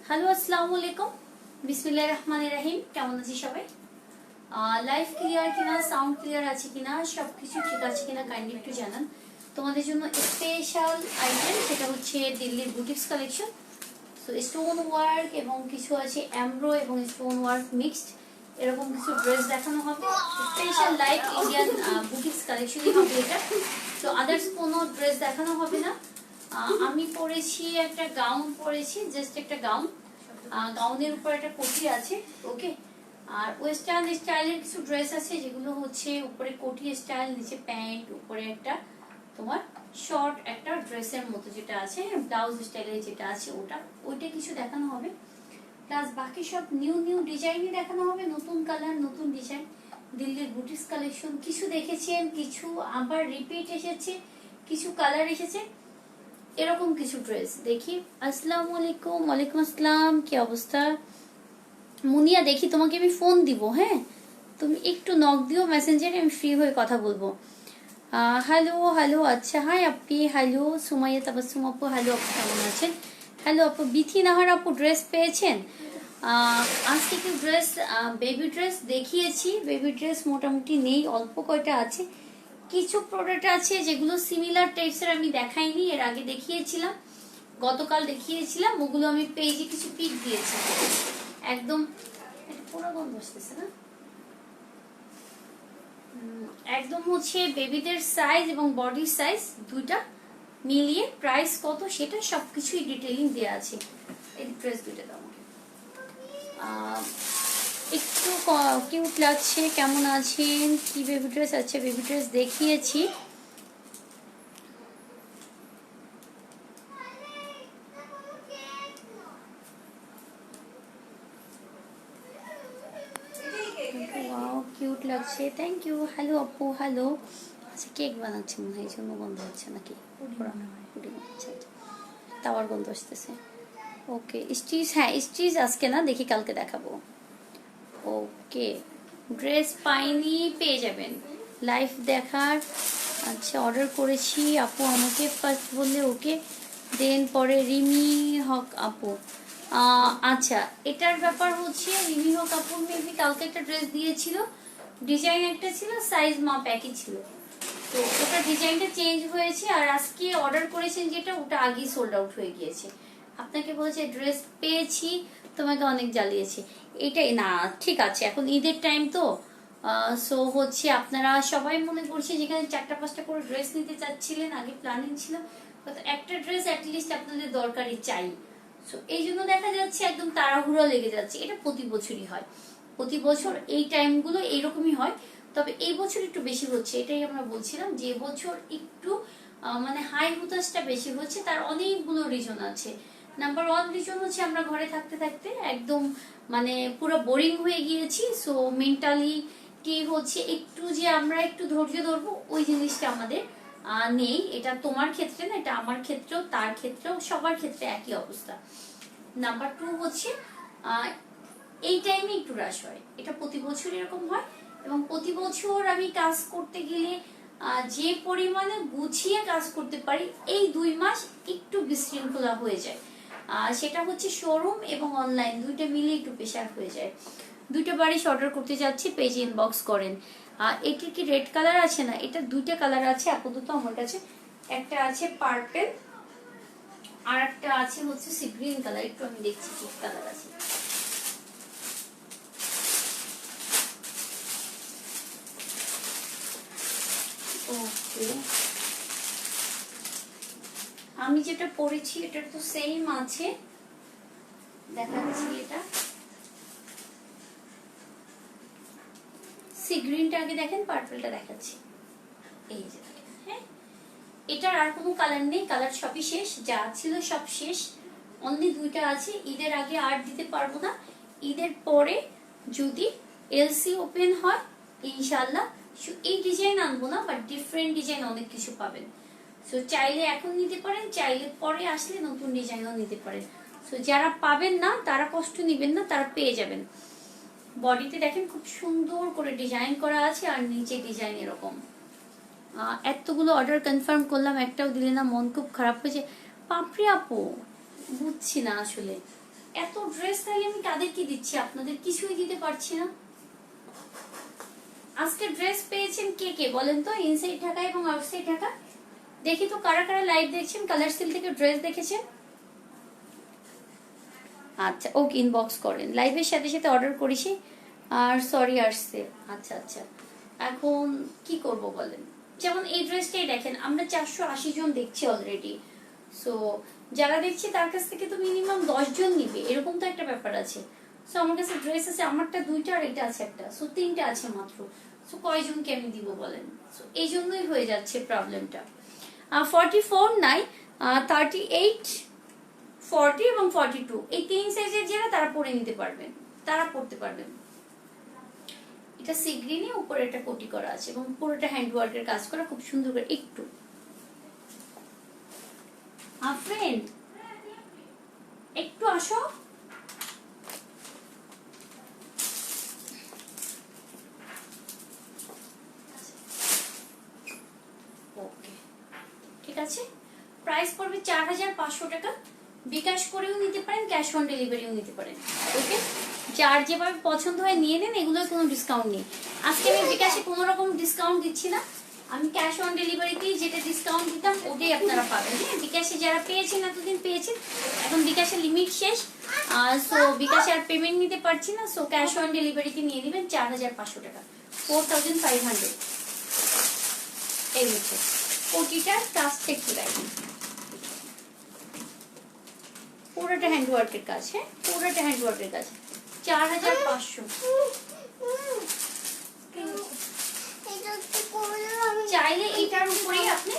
Hello, আসসালামু আলাইকুম। বিসমিল্লাহির রহমানির রহিম। কেমন আছি সবাই? লাইভ ক্লিয়ার কিনা, সাউন্ড ক্লিয়ার আছে কিনা, সবকিছু ঠিক আছে কিনা কাইন্ডলি একটু জানান। তোমাদের জন্য স্পেশাল আইটেম, সেটা হচ্ছে দিল্লির boutiques collection. So stone work এবং কিছু আছে এমব্রো এবং স্টোন ওয়ার্ক মিক্সড, এরকম কিছু ড্রেস দেখানো হবে। স্পেশাল লাইভ ইন্ডিয়ান বুটিক্স কালেকশনই হবে এটা। তো আদার্স কোনো ড্রেস দেখানো হবে না। আমি পরেছি একটা গাউন, পরেছি জাস্ট একটা গাউন। গাউনের উপর একটা কোটি আছে, ওকে। আর ওয়েস্টার্ন স্টাইলের কিছু ড্রেস আছে যেগুলো হচ্ছে উপরে কোটি স্টাইল, নিচে প্যান্ট, উপরে একটা তোমার শর্ট একটা ড্রেসের মতো যেটা আছে, ব্লাউজ স্টাইলের যেটা আছে ওইটা কিছু দেখানো হবে। প্লাস বাকি সব নিউ নিউ ডিজাইনই দেখানো হবে, নতুন কালার, নতুন ডিজাইন। দিল্লির বুটিক্স কালেকশন কিছু দেখেছেন, কিছু আবার রিপিট এসেছে, কিছু কালার এসেছে, এরকম কিছু ড্রেস দেখি। আসসালামু আলাইকুম। ওয়ালাইকুম আসসালাম, কি অবস্থা? মুনিয়া, দেখি তোমাকে আমি ফোন দিব, হ্যাঁ? তুমি একটু নক দিও মেসেঞ্জারে, আমি ফ্রি হয়ে কথা বলবো। হ্যালো হ্যালো, আচ্ছা, হাই আপনি, হ্যালো সুমাইয়া তাবাসসুম আপু, হ্যালো আপু, কেমন আছেন? হ্যালো আপু, বিথি নাহার আপু, ড্রেস পেয়েছেন? আজকে কি ড্রেস, বেবি ড্রেস দেখিয়েছি। বেবি ড্রেস মোটামুটি নেই, অল্প কয়টা আছে। কিছু প্রোডাক্ট আছে যেগুলো সিমিলার টাইপসের আমি দেখাইনি, এর আগে দেখিয়েছিলাম, গতকাল দেখিয়েছিলাম, ওগুলো আমি পেজে কিছু পিক দিয়েছি। একদম পুরো গন্ধ আসতেছে না, একদম হচ্ছে বেবিদের সাইজ এবং বডি সাইজ দুইটা মিলিয়ে প্রাইস কত সেটা সবকিছুই ডিটেইলিং দেওয়া আছে। এই ড্রেস দুইটা দাও আমাকে। একটু কিউট লাগছে। কেমন আছেন? কি বেবি ড্রেস আছে? বেবি ড্রেস দেখিয়েছি। কিউট লাগছে, থ্যাংক ইউ। হ্যালো আপু, হ্যালো। আচ্ছা, কেক বানাচ্ছে মনে হয়, এই জন্য গন্ধ হচ্ছে নাকি? তাওয়ার গন্ধ আসতেছে। ওকে, স্টিচ, হ্যাঁ স্টিচ আজকে না, দেখি কালকে দেখাবো। ওকে, ড্রেস পাইনি, পেয়ে যাবেন লাইভ দেখার। আচ্ছা, অর্ডার করেছি আপু, আমাকে ফার্স্ট বললে ওকে, দেন পরে রিমি হক আপু। আচ্ছা, এটার ব্যাপার হচ্ছে রিমি হক আপু মেবি কালকে একটা ড্রেস দিয়েছিল, ডিজাইন একটা ছিল, সাইজ মাপ একই ছিল, তো ওটা ডিজাইনটা চেঞ্জ হয়েছে। আর আজকে অর্ডার করেছেন যেটা, ওটা আগেই সোল্ড আউট হয়ে গিয়েছে। আপনাকে বলেছে ড্রেস পেয়েছি, তোমাকে অনেক জ্বালিয়েছে, এটাই না। ঠিক আছে, এখন ঈদের টাইম তো, সো হচ্ছে আপনারা সবাই মনে করছে যেখানে 4টা-5টা করে ড্রেস নিতে চাচ্ছিলেন, আগে প্ল্যানিং ছিল, একটা ড্রেস অ্যাটলিস্ট আপনাদের দরকারি চাই। সো এই জন্য দেখা যাচ্ছে একদম তাড়াহুড়ো লেগে যাচ্ছে। এটা প্রতি বছরই হয়, প্রতি বছর এই টাইমগুলো এইরকমই হয়। তবে এই বছর একটু বেশি হচ্ছে, এটাই আমরা বলছিলাম যে বছর একটু মানে হাই হুতাশটা বেশি হচ্ছে। তার অনেকগুলো রিজন আছে। নাম্বার 1 রিজন হচ্ছে আমরা ঘরে থাকতে থাকতে একদম মানে পুরো বোরিং হয়ে গিয়েছি। সো মেন্টালিটি হচ্ছে একটু যে আমরা একটু ধৈর্য ধরবো, ওই জিনিসটা আমাদের নেই। এটা তোমার ক্ষেত্রে না, এটা আমার ক্ষেত্রেও, তার ক্ষেত্রেও, সবার ক্ষেত্রে একই অবস্থা। নাম্বার 2 হচ্ছে এই টাইমে একটু রাশ হয়, এটা প্রতি বছর এরকম হয়। এবং প্রতি বছর আমি কাজ করতে গেলে যে পরিমাণে গুছিয়ে কাজ করতে পারি, এই 2 মাস একটু বিশৃঙ্খলা হয়ে যায়। সেটা হচ্ছে শোরুম এবং অনলাইন দুইটা মিলে একটু প্রেশার হয়ে যায়। দুইটা বাড়িশ অর্ডার করতে যাচ্ছি, পেজে ইনবক্স করেন। এটির কি রেড কালার আছে? না, এটা দুইটা কালার আছে আপাতত আমার কাছে। একটা আছে পার্পল, আর একটা আছে হচ্ছে সি গ্রিন কালার। একটু আমি দেখছি কি কালার আছে। ওকে, আমি যেটা পরেছি এটা তো সেম আছে, দেখাচ্ছি। এটা সি গ্রিনটা আগে দেখেন, পার্পলটা দেখাচ্ছি। এই যে দেখেন, হ্যাঁ, এটার আর কোনো কালার নেই, কালার সবই শেষ, যা ছিল সব শেষ। অনলি দুইটা আছে। ঈদের আগে আর দিতে পারবো না, ঈদের পরে যদি এলসি ওপেন হয় ইনশাল্লাহ এই ডিজাইন আনবো না, বাট ডিফারেন্ট ডিজাইন অনেক কিছু পাবেন। সো চাইলে এখন নিতে পারেন, চাইলে পরে আসলে নতুন ডিজাইনও নিতে পারেন। সো যারা পাবেন না তারা কষ্ট নিবেন না, তারা পেয়ে যাবেন। বডিতে দেখেন খুব সুন্দর করে ডিজাইন করা আছে, আর নিচে ডিজাইন এরকম এতগুলো অর্ডার কনফার্ম করলাম, একটাও দিলে না, মন খুব খারাপ হয়েছে। পাপড়ি আপু বুঝছি না আসলে, এত ড্রেস তাই আমি কাদের কি দিচ্ছি, আপনাদের কিছুই দিতে পারছি না। আজকে ড্রেস পেয়েছেন কে কে বলেন তো, ইনসাইড ঢাকা এবং আউটসাইড ঢাকা। দেখি তো কারা কারা লাইভ দেখছেন, কালার সিল থেকে ড্রেস দেখেছেন। আচ্ছা ওকে, ইনবক্স করেন, লাইভের সাথে সাথে অর্ডার করেছি আর সরি আসছে। আচ্ছা আচ্ছা, এখন কি করব বলেন। যেমন এই ড্রেসটাই দেখেন, আমরা 480 জন দেখছি অলরেডি, সো যারা দেখছি তার কাছ থেকে তো মিনিমাম 10 জন নিবে, এরকম তো একটা ব্যাপার আছে। সো আমার কাছে ড্রেস আছে, আমারটা 2টা আর এটা আছে একটা, সো 3টা আছে মাত্র। সো কয়জনকে আমি দিব বলেন। সো এই জন্যই হয়ে যাচ্ছে প্রবলেমটা। 44 নাই, 38, 40 এবং 42, এই 3 সাইজের যারা তারা পরে নিতে পারবেন, তারা পড়তে পারবেন। এটা সি গ্রিনে, উপরে এটা কোটি করা আছে এবং পুরোটা হ্যান্ড ওয়ার্কের কাজ করা, খুব সুন্দর করে। একটু ফ্রেন্ড একটু আসো। ওকে ঠিক আছে, প্রাইস পড়বে 4500 টাকা। বিকাশ করেও নিতে পারেন, ক্যাশ অন ডেলিভারিও নিতে পারেন। ওকে, যার যেভাবে পছন্দ হয় নিয়ে নেন, এগুলোর কোনো ডিসকাউন্ট নেই। আজকে আমি বিকাশে কোনো রকম ডিসকাউন্ট দিচ্ছি না, আমি ক্যাশ অন ডেলিভারিতেই যেটা ডিসকাউন্ট দিতাম ওটাই আপনারা পাবেন। হ্যাঁ, বিকাশে যারা পেয়েছেন এতদিন পেয়েছেন, এখন বিকাশের লিমিট শেষ, সো বিকাশে আর পেমেন্ট নিতে পারছি না, সো ক্যাশ অন ডেলিভারিতে নিয়ে নেবেন 4500 টাকা, 4500। এই হচ্ছে কোটিটার কাজটা একটু দেখেন, পুরোটা হ্যান্ড ওয়ার্কের কাজ। হ্যাঁ, পুরোটা হ্যান্ড ওয়ার্কের কাজ, 4500। চাইলে এটার উপরেই আপনি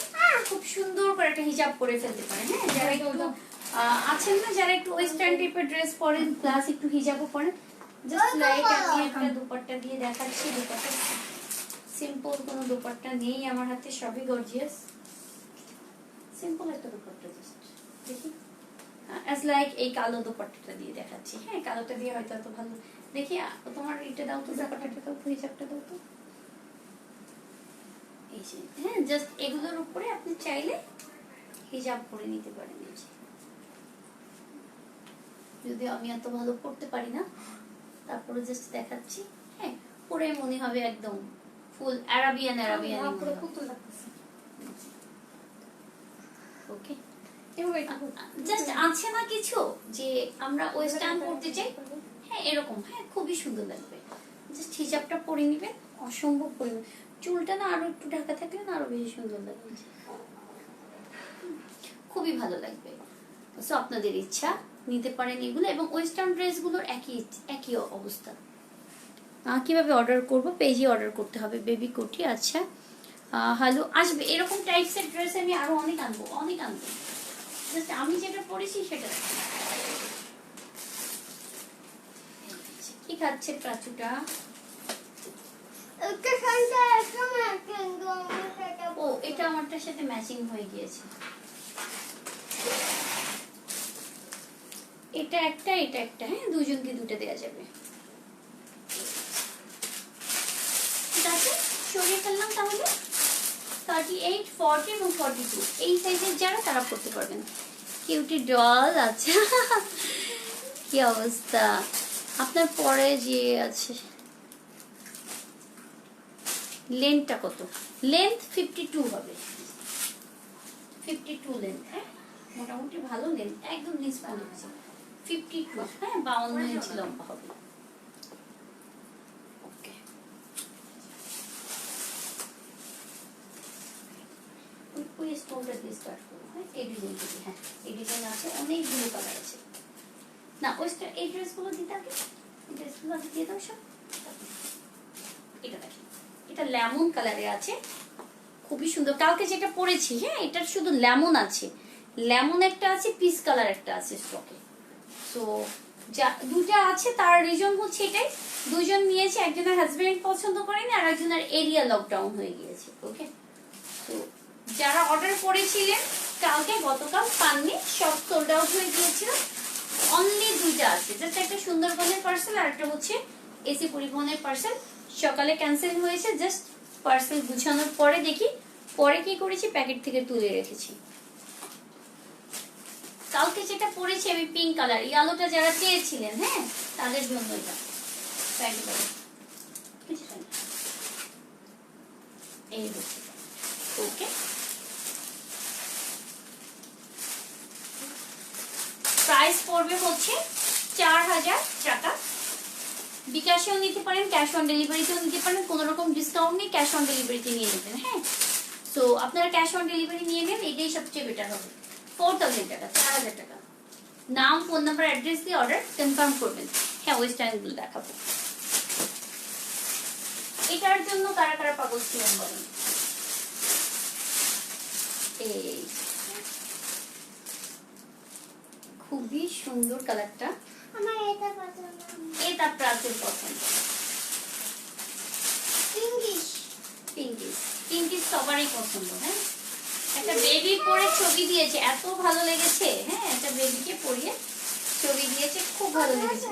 খুব সুন্দর করে একটা হিজাব করে ফেলতে পারেন। হ্যাঁ, যারা একটু আছেন না, যারা একটু ওয়েস্টার্ন টাইপের ড্রেস পরেন প্লাস একটু হিজাবও পরেন, জাস্ট লাইক আমি একটা দুপাট্টা দিয়ে দেখাচ্ছি। দুপাট্টা সিম্পল কোনো দুপাট্টা নেই আমার হাতে, সবই গর্জিয়াস। সিম্পল একটা দুপাট্টা জাস্ট দেখি, অ্যাজ লাইক এই কালো দুপাট্টাটা দিয়ে দেখাচ্ছি। হ্যাঁ, কালোটা দিয়ে হয়তো এত ভালো দেখি। তোমার এটা দাও তো, দুপাট্টাটা দাও তো, হিজাবটা দাও তো। এই যে হ্যাঁ, জাস্ট এগুলোর উপরে আপনি চাইলে হিজাব পরে নিতে পারেন। এই যে, যদি আমি এত ভালো পড়তে পারি না, তারপরে জাস্ট দেখাচ্ছি। হ্যাঁ, পরে মনে হবে একদম ফুল আরাবিয়ান আরাবিয়ান। ওকে, জাস্ট আছে না কিছু যে আমরা ওয়েস্টার্ন পড়তে চাই, হ্যাঁ এরকম, হ্যাঁ খুবই সুন্দর লাগবে। জাস্ট হিজাবটা পরে নিবেন, অসম্ভব পরিমাণ। চুলটা না আরো একটু ঢাকা থাকলে না আরো বেশি সুন্দর লাগবে, খুবই ভালো লাগবে। সো আপনাদের ইচ্ছা, নিতে পারেন এগুলো। এবং ওয়েস্টার্ন ড্রেসগুলোর একই অবস্থা। কিভাবে অর্ডার করব, পেজে অর্ডার করতে হবে। বেবি কোটি, আচ্ছা হ্যালো আসবে, এরকম টাইপসের ড্রেস আমি আরো অনেক আনবো, অনেক আনবো। জাস্ট আমি যেটা পরেছি সেটা। কি খাচ্ছে প্রাচুটা? ও, এটা আমারটার সাথে ম্যাচিং হয়ে গিয়েছে। এটা একটা, এটা একটা। হ্যাঁ, দুজনকে দুটো দেওয়া যাবে। ঠিক আছে, সরিয়ে ফেললাম তাহলে। 38, 40 এবং 42 এই সাইজের যারা তারা পড়তে পারবেন। কিউটি ডল, আচ্ছা কি অবস্থা আপনার? পরে যে আছে লেন্থটা কত? লেন্থ 52 হবে, 52 লেন্থ। হ্যাঁ, মোটামুটি ভালো লেন্থ, একদম নিচ পড়েছে 52। হ্যাঁ, 52 ইঞ্চি লম্বা হবে। ওকে, ওই স্টোনটা দিয়ে স্টার্ট করবো। হ্যাঁ, এই ডিজাইন থেকে। হ্যাঁ, এই ডিজাইন আছে, অনেকগুলো কালার আছে। না ওইটা, এই ড্রেসগুলো দিতে আগে, এই ড্রেসগুলো আগে দিয়ে দাও সব। এটা দেখেন, এটা লেমন কালারে আছে, খুবই সুন্দর। কালকে যেটা পরেছি, হ্যাঁ এটার শুধু লেমন আছে, লেমন একটা আছে, পিস কালার একটা আছে স্টকে। সো যা দুটা আছে, তার রিজন হচ্ছে এটাই, দুজন নিয়েছে, একজনের হাজবেন্ড পছন্দ করেনি আর একজনের এরিয়া লকডাউন হয়ে গিয়েছে। ওকে, তো যারা অর্ডার করেছিলেন কালকে, গতকাল পাননি, সব সোল্ড আউট হয়ে গিয়েছিল। অনলি দুইটা আছে, জাস্ট একটা সুন্দরবনের পার্সেল আর একটা হচ্ছে এসি পরিবহনের পার্সেল। সকালে ক্যান্সেল হয়েছে, জাস্ট পার্সেল গুছানোর পরে দেখি পরে কি করেছি, প্যাকেট থেকে তুলে রেখেছি। কালকে যেটা পরেছি আমি পিঙ্ক কালার, ইয়ালোটা যারা চেয়েছিলেন, হ্যাঁ তাদের জন্য এটা এই হচ্ছে। ওকে, প্রাইস পড়বে হচ্ছে 4000 টাকা। বিকাশেও নিতে পারেন, ক্যাশ অন ডেলিভারিতেও নিতে পারেন, কোনো রকম ডিসকাউন্ট নেই, ক্যাশ অন ডেলিভারিতে নিয়ে নেবেন। হ্যাঁ, সো আপনারা ক্যাশ অন ডেলিভারি নিয়ে নেন, এটাই সবচেয়ে বেটার হবে। 4000 টাকা, 4000 টাকা। নাম, ফোন নাম্বার, অ্যাড্রেস দিয়ে অর্ডার কনফার্ম করবেন। হ্যাঁ, ওয়েস্টার্নগুলো দেখাবো। এটার জন্য কারা কারা পাগল ছিলেন বলেন? এই খুবই সুন্দর কালারটা, আমার এটা পছন্দ। এটা প্রাচীর পছন্দ। পিঙ্কিশ পিঙ্কিশ, পিঙ্কিশ সবারই পছন্দ। হ্যাঁ, একটা বেবি পরে ছবি দিয়েছে, এত ভালো লেগেছে। হ্যাঁ, একটা বেবিকে পরিয়ে ছবি দিয়েছে, খুব ভালো লেগেছে।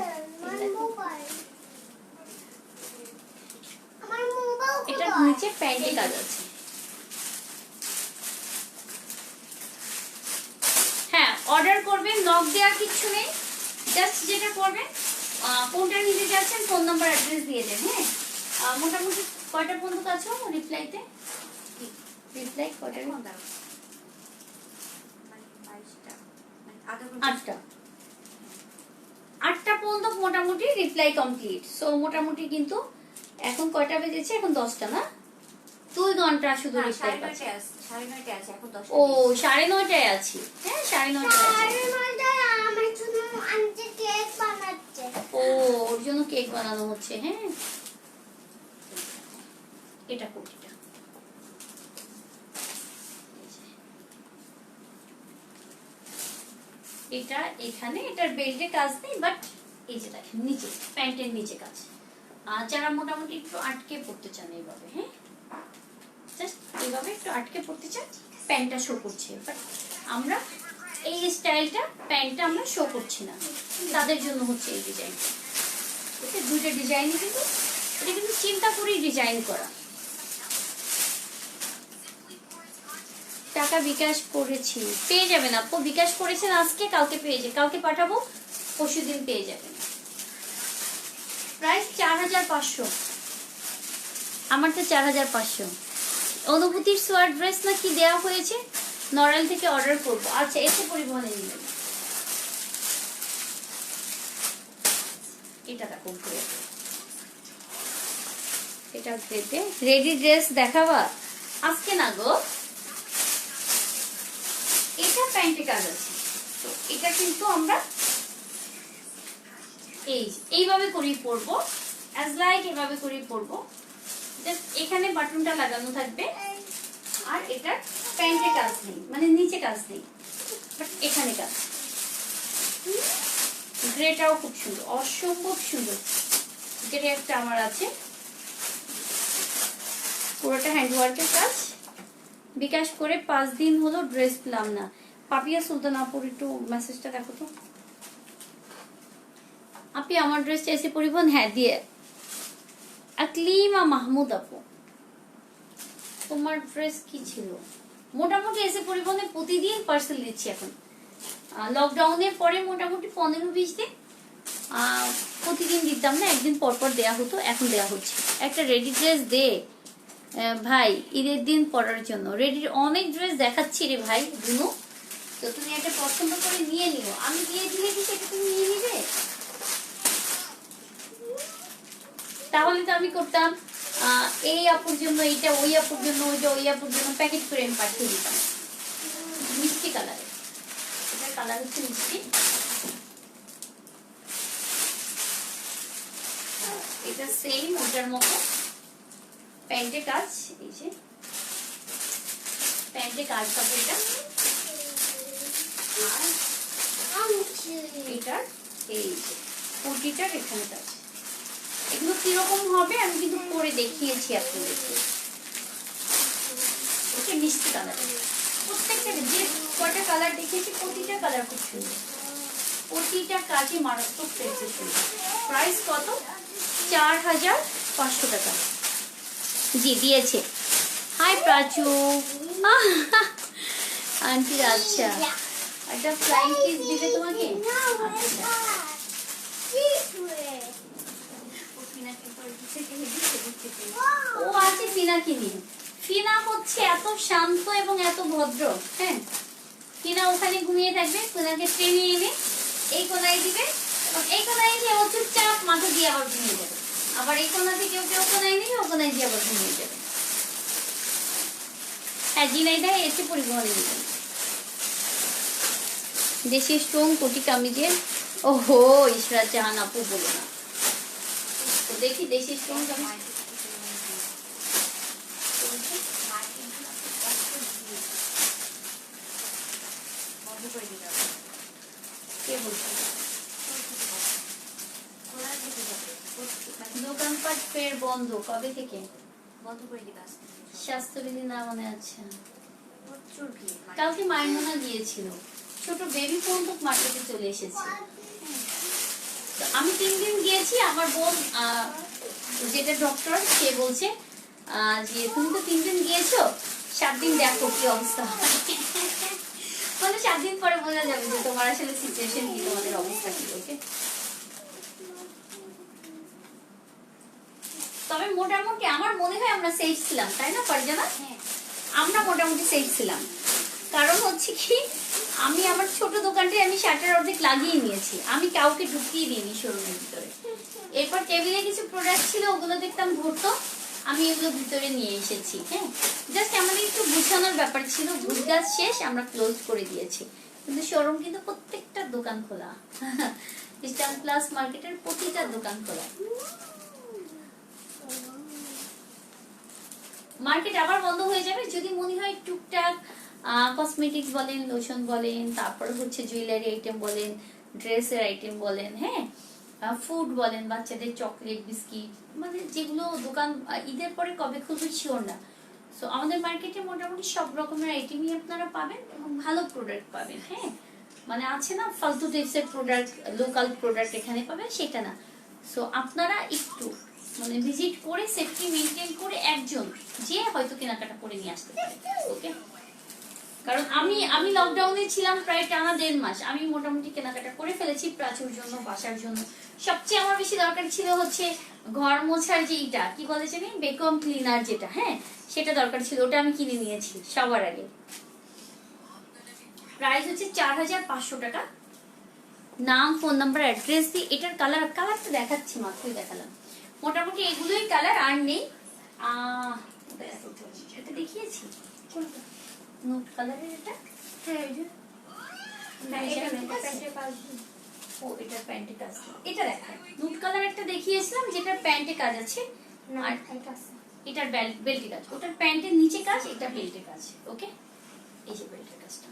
এটা নিচে প্যান্টে কাজ আছে। হ্যাঁ, অর্ডার করবেন, নক দেওয়ার কিছু নেই। জাস্ট যেটা করবেন, কোনটা নিতে যাচ্ছেন ফোন নাম্বার অ্যাড্রেস দিয়ে দেন। হ্যাঁ, মোটামুটি কয়টা পর্যন্ত আছো রিপ্লাইতে? রিপ্লাই কয়টা? 8টা পর্যন্ত মোটামুটি রিপ্লাই কমপ্লিট। সো মোটামুটি কিন্তু এখন কয়টা বেজেছে? এখন 10টা না, 2 ঘন্টা শুধু রিপ্লাই পাচ্ছি। 9:30 আছে, এখন 10। ও 9:30 আছি। হ্যাঁ, 9:30 আমার জন্য আন্টি কেক বানাচ্ছে। ও, ওর জন্য কেক বানানো হচ্ছে। হ্যাঁ, এটা কোটিটা এটা এখানে, এটার বেল্টে কাজ নেই, বাট এই যে দেখেন নিচে প্যান্টের নিচে কাজ। যারা মোটামুটি একটু আটকে পড়তে চান এইভাবে, হ্যাঁ জাস্ট এইভাবে একটু আটকে পড়তে চান, প্যান্টটা শো করছে, বাট আমরা এই স্টাইলটা প্যান্টটা আমরা শো করছি না, তাদের জন্য হচ্ছে এই ডিজাইনটা। ওকে, দুইটা ডিজাইনই কিন্তু এটা কিন্তু চিন্তা করেই ডিজাইন করা। টাকা বিকাশ করেছি, পেয়ে যাবেন আপু। বিকাশ করেছেন আজকে, কালকে পেয়ে যাবেন, কালকে পাঠাবো, পরশুদিন পেয়ে যাবেন। প্রাইস 4500, আমারটা 4500। অনুভূতির সোয়ার ড্রেস না কি দেওয়া হয়েছে, নড়াইল থেকে অর্ডার করবো। আচ্ছা, এসে পরিবহনে নেবেন। এটা দেখুন, এটা গ্রেতে রেডি ড্রেস দেখাবা আজকে না গো। এটা প্যান্টে কাজ আছে, তো এটা কিন্তু আমরা এইভাবে করেই পরবো, অ্যাজ লাইক এভাবে করেই পরবো। জাস্ট এখানে বাটনটা লাগানো থাকবে, আর এটা প্যান্টে কাজ নেই, মানে নিচে কাজ নেই, বাট এখানে কাজ। গ্রেটাও খুব সুন্দর, অসম্ভব সুন্দর। গ্রে একটা আমার আছে, পুরোটা হ্যান্ডওয়ার্কের কাজ। বিকাশ করে 5 দিন হলো, ড্রেস পেলাম না। পাপিয়া সুলতান আপুর একটু মেসেজটা দেখো তো। আপনি আমার ড্রেস চাইছে পরিবহন, হ্যাঁ দিয়ে। আকলিমা মাহমুদ আপু, তোমার ড্রেস কি ছিল? মোটামুটি এসে পরিবহনে প্রতিদিন পার্সেল দিচ্ছি এখন। লকডাউনের পরে মোটামুটি 15-20 দিন প্রতিদিন দিতাম না, একদিন পর পর দেয়া হতো, এখন দেয়া হচ্ছে। একটা রেডি ড্রেস দে ভাই, ঈদের দিন পরার জন্য। রেডি অনেক ড্রেস দেখাচ্ছি রে ভাই দুনু, তো তুমি একটা পছন্দ করে নিয়ে নিও। আমি দিয়ে দিলে কি সেটা তুমি নিয়ে নিবে? তাহলে তো আমি করতাম এই আপুর জন্য এইটা, ওই আপুর জন্য ওইটা, ওই আপুর জন্য প্যাকেট করে আমি পাঠিয়ে দিতাম। মিষ্টি কালারে, এটার কালার হচ্ছে মিষ্টি। এটা সেম ওটার মতো, প্যান্টে কাজ। এই যে প্যান্টে কাজ পাবে এটা, আর এটার এই যে কুর্তিটার এখানে কাজ। এগুলো কিরকম হবে আমি কিন্তু পরে দেখিয়েছি আপনাদেরকে। ওকে, মিষ্টি কালার, প্রত্যেকটা যে কয়টা কালার দেখিয়েছি প্রতিটা কালার খুব সুন্দর, প্রতিটা কাজে মারাত্মক সুন্দর। প্রাইস কত? 4500 টাকা। জি দিয়েছে। High high প্রাচু। আন্টি আচ্ছা একটা ফ্লাইং কিস দিবে তোমাকে। ও আছে ফিনাকিনি। ফিনা হচ্ছে এত শান্ত এবং এত ভদ্র। হ্যাঁ, ফিনা ওখানে ঘুমিয়ে থাকবে, ফিনাকে টেনে এনে এই কোনায় দিবে এবং এই কোনায় নিয়ে ও চুপচাপ মাথা দিয়ে আবার ঘুমিয়ে যাবে। আবার এই কোনা থেকে ওকে ও কোনায় নিয়ে ও কোনায় দিয়ে আবার ঘুমিয়ে যাবে। হ্যাঁ, জিনাইদা এসে পরিবহনে দিবেন। দেশি স্ট্রং কোটি কামিজের। ওহো, ইশরাত জাহান আপু বলো না তো দেখি দেশি স্ট্রং কামিজ। কে বলছে? দোকানপাট ফের বন্ধ কবে থেকে? বন্ধ করে দিবে আজকে। স্বাস্থ্যবিধি না মানে আচ্ছা। প্রচুর ভিড়। কালকে মাইমুনা গিয়েছিল, ছোট বেবি ফোন তো মার্কেটে চলে এসেছে। তো আমি 3 দিন গিয়েছি, আমার বোন যেটা ডক্টর সে বলছে যে তুমি তো 3 দিন গিয়েছো, 7 দিন দেখো কি অবস্থা হয়। মানে 7 দিন পরে বোঝা যাবে যে তোমার আসলে সিচুয়েশন কি, তোমাদের অবস্থা কি। ওকে, তবে মোটামুটি আমার মনে হয় আমরা সেফ ছিলাম, তাই না ফারজানা? হ্যাঁ, আমরা মোটামুটি সেফ ছিলাম। কারণ হচ্ছে কি, আমি আমার ছোট দোকানটায় আমি শাটার অর্ধেক লাগিয়ে নিয়েছি, আমি কাউকে ঢুকিয়ে দিইনি শোরুমের ভিতরে। এরপর টেবিলে কিছু প্রোডাক্ট ছিল, ওগুলো দেখতাম ধরতো, আমি এগুলো ভিতরে নিয়ে এসেছি। হ্যাঁ, জাস্ট আমাদের একটু গুছানোর ব্যাপার ছিল, গুছগাছ শেষ, আমরা ক্লোজ করে দিয়েছি। কিন্তু শোরুম কিন্তু প্রত্যেকটা দোকান খোলা। ইস্টার্ন প্লাস মার্কেটের প্রতিটা দোকান খোলা। মার্কেট আবার বন্ধ হয়ে যাবে যদি মনে হয় টুকটাক কসমেটিক্স বলেন, লোশন বলেন, তারপর হচ্ছে জুয়েলারি আইটেম বলেন, ড্রেসের আইটেম বলেন, হ্যাঁ, ফুড বলেন, বাচ্চাদের চকলেট বিস্কিট, মানে যেগুলো দোকান ঈদের পরে কবে খুলবে শিওর না। সো আমাদের মার্কেটে মোটামুটি সব রকমের আইটেমই আপনারা পাবেন এবং ভালো প্রোডাক্ট পাবেন। হ্যাঁ, মানে আছে না ফালতু টাইপসের প্রোডাক্ট, লোকাল প্রোডাক্ট এখানে পাবেন সেটা না। সো আপনারা একটু মানে ভিজিট করে সেফটি মেইনটেইন করে একজন যে হয়তো কেনাকাটা করে নিয়ে আসতে পারে। ওকে, কারণ আমি লকডাউনে ছিলাম প্রায় টানা 1.5 মাস, আমি মোটামুটি কেনাকাটা করে ফেলেছি প্রাচুর জন্য, বাসার জন্য। সবচেয়ে আমার বেশি দরকার ছিল হচ্ছে ঘর মোছার যে ইটা কি বলে জানি, ভ্যাকুয়াম ক্লিনার যেটা, হ্যাঁ সেটা দরকার ছিল, ওটা আমি কিনে নিয়েছি সবার আগে। প্রাইস হচ্ছে 4500 টাকা। নাম, ফোন নাম্বার, অ্যাড্রেস দিয়ে এটার কালারটা দেখাচ্ছি, মাত্রই দেখালাম। মোটামুটি এগুলোই কালার, আর নেই। এটা দেখিয়েছি নোট কালারের, এটা হ্যাঁ, এই যে ও এটা প্যান্টে কাজ, এটা দেখায় নুট কালার একটা দেখিয়েছিলাম যেটার প্যান্টে কাজ আছে, আর এটার বেল্টে কাজ, ওটার প্যান্টের নিচে কাজ, এটা বেল্টে কাজ। ওকে, এই যে বেল্টের কাজটা,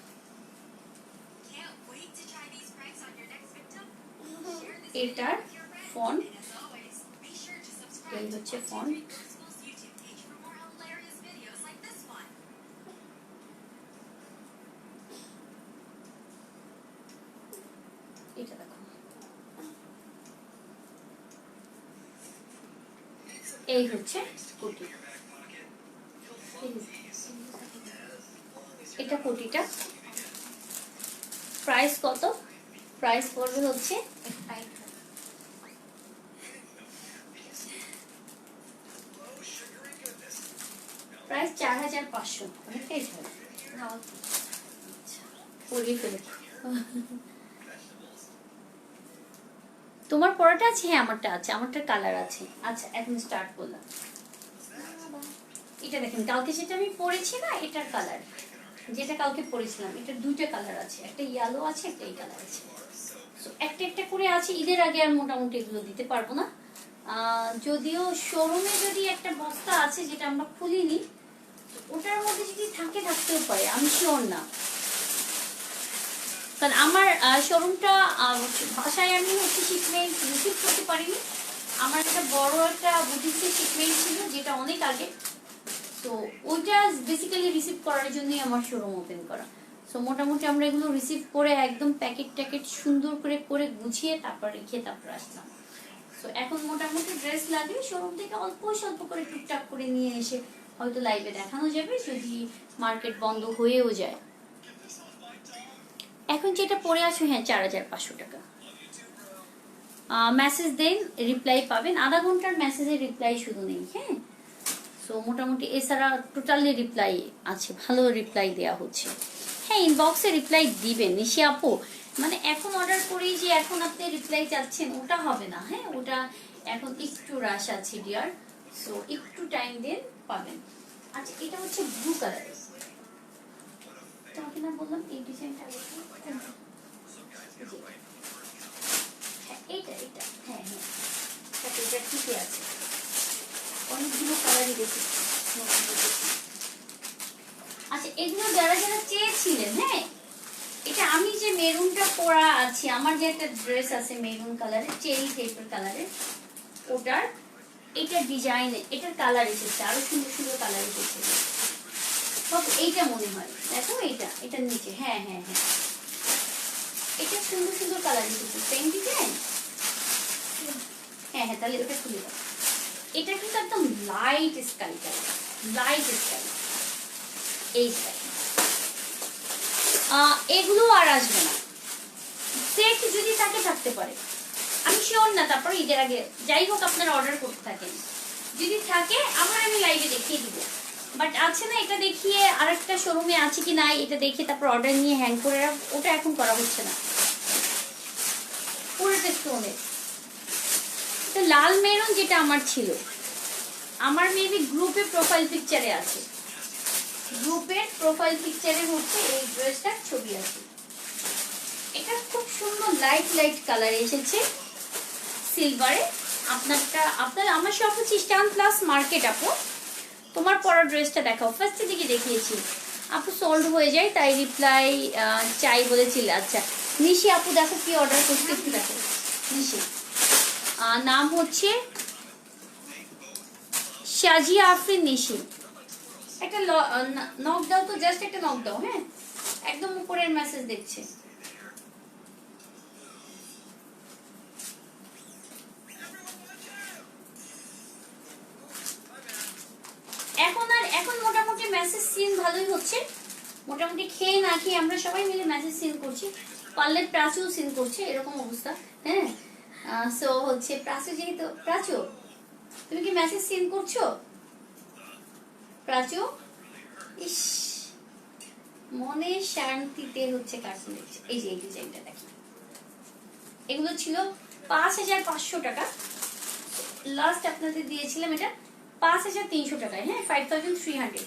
এটার ফন্ট, এই হচ্ছে ফন্ট। এটা দেখো, এই হচ্ছে কোটি, এটা কোটিটা। প্রাইস কত? প্রাইস পড়বে হচ্ছে প্রাইস 4500। অনেকটাই ঝাল, পরিয়ে ফেলে। তোমার পরাটা আছে? হ্যাঁ আমারটা আছে, আমারটার কালার আছে। আচ্ছা এখন স্টার্ট করলাম। এটা দেখেন, কালকে যেটা আমি পরেছি না, এটার কালার যেটা কালকে পরেছিলাম, এটার 2টা কালার আছে, একটা ইয়েলো আছে, একটা এই কালার আছে। সো একটা একটা করে আছে, ঈদের আগে আর মোটামুটি এগুলো দিতে পারবো না। যদিও শোরুমে যদি একটা বস্তা আছে যেটা আমরা খুলিনি, ওটার মধ্যে যদি থাকতেও পারে, আমি শিওর না। কারণ আমার শোরুমটা বাসায় আমি হচ্ছে শিপমেন্ট রিসিভ করতে পারিনি। আমার একটা বড় একটা বুটিকের শিপমেন্ট ছিল যেটা অনেক আগে, তো ওইটা বেসিক্যালি রিসিভ করার জন্যই আমার শোরুম ওপেন করা। সো মোটামুটি আমরা এগুলো রিসিভ করে একদম প্যাকেট সুন্দর করে গুছিয়ে তারপর রেখে তারপর আসলাম। সো এখন মোটামুটি ড্রেস লাগলে শোরুম থেকে অল্প স্বল্প করে টুকটাক করে নিয়ে এসে হয়তো লাইভে দেখানো যাবে যদি মার্কেট বন্ধ হয়েও যায়। এখন যেটা পরে আছো, হ্যাঁ 4500 টাকা। মেসেজ দেন, রিপ্লাই পাবেন। আধা ঘন্টার মেসেজের রিপ্লাই শুধু নেই, হ্যাঁ। সো মোটামুটি এছাড়া টোটালি রিপ্লাই আছে, ভালো রিপ্লাই দেওয়া হচ্ছে। হ্যাঁ, ইনবক্সে রিপ্লাই দিবেন নিশি আপু। মানে এখন অর্ডার করেই যে এখন আপনি রিপ্লাই চাচ্ছেন ওটা হবে না, হ্যাঁ। ওটা এখন একটু রাশ আছে ডিয়ার, সো একটু টাইম দেন, পাবেন। আচ্ছা, এটা হচ্ছে ব্লু কালারের। তোমাকে না বললাম এই ডিজাইনটা এটা এটা হ্যাঁ হ্যাঁ, এটা ঠিকই আছে। অনেকগুলো কালারই দেখেছি। আচ্ছা, এগুলো যারা যারা চেয়েছিলেন, হ্যাঁ, এটা আমি যে মেরুনটা পরা আছি, আমার যে একটা ড্রেস আছে মেরুন কালারের, চেরি টাইপের কালারের, ওটার এটা ডিজাইন, এটার কালার এসেছে, আরো সুন্দর সুন্দর কালার এসেছে। এইটা মনে হয়, দেখো এইটা, এটার নিচে, হ্যাঁ হ্যাঁ হ্যাঁ, এটা সুন্দর সুন্দর কালার এসেছে, সেম ডিজাইন। হ্যাঁ হ্যাঁ, তাহলে ওটা খুলে দাও। এটা কিন্তু একদম light sky colour, light sky, এই স্কাই। এগুলো আর আসবে না, সেট যদি থাকে থাকতে পারে, আমি শিওর না। তারপর ঈদের আগে যাই হোক আপনারা অর্ডার করতে থাকেন, যদি থাকে আবার আমি লাইভে দেখিয়ে দিব। বাট আছে না, এটা দেখিয়ে আরেকটা শোরুমে আছে কি নাই এটা দেখে তারপর অর্ডার নিয়ে হ্যাং করে ওটা এখন করা হচ্ছে না। পুরোটা স্টোনের লাল মেরুন যেটা আমার ছিল, আমার মেবি গ্রুপে প্রোফাইল পিকচারে আছে, গ্রুপের প্রোফাইল পিকচারে হচ্ছে এই ড্রেসটার ছবি আছে। এটা খুব সুন্দর লাইট লাইট কালার এসেছে সিলভারে। আপনার আমার সব হচ্ছে স্টান প্লাস মার্কেট। আপু তোমার পরা ড্রেসটা দেখাও, ফার্স্টে দিকে দেখিয়েছি আপু, সোল্ড হয়ে যায় তাই রিপ্লাই চাই বলেছিল। আচ্ছা নিশি আপু দেখো কি অর্ডার করতে, একটু দেখো। নিশি নাম হচ্ছে সাজিয়া আফরিন নিশি। একটা নক দাও তো, জাস্ট একটা নক দাও, হ্যাঁ, একদম উপরের মেসেজ দেখছে। এখন মোটামুটি মেসেজ সিন ভালোই হচ্ছে, মোটামুটি খেয়ে না খেয়ে আমরা সবাই মিলে মেসেজ সিন করছি। পারলে প্রাচু সিন করছে, এরকম অবস্থা, হ্যাঁ। সো হচ্ছে প্রাচু, যেহেতু প্রাচু তুমি কি মেসেজ সিন করছো? প্রাচু ইস, মনে শান্তিতে হচ্ছে কার্টুন দেখছে। এই যে এই ডিজাইনটা দেখি, এগুলো ছিল 5500 টাকা, লাস্ট আপনাদের দিয়েছিলাম এটা 5300 টাকায়, হ্যাঁ 5300,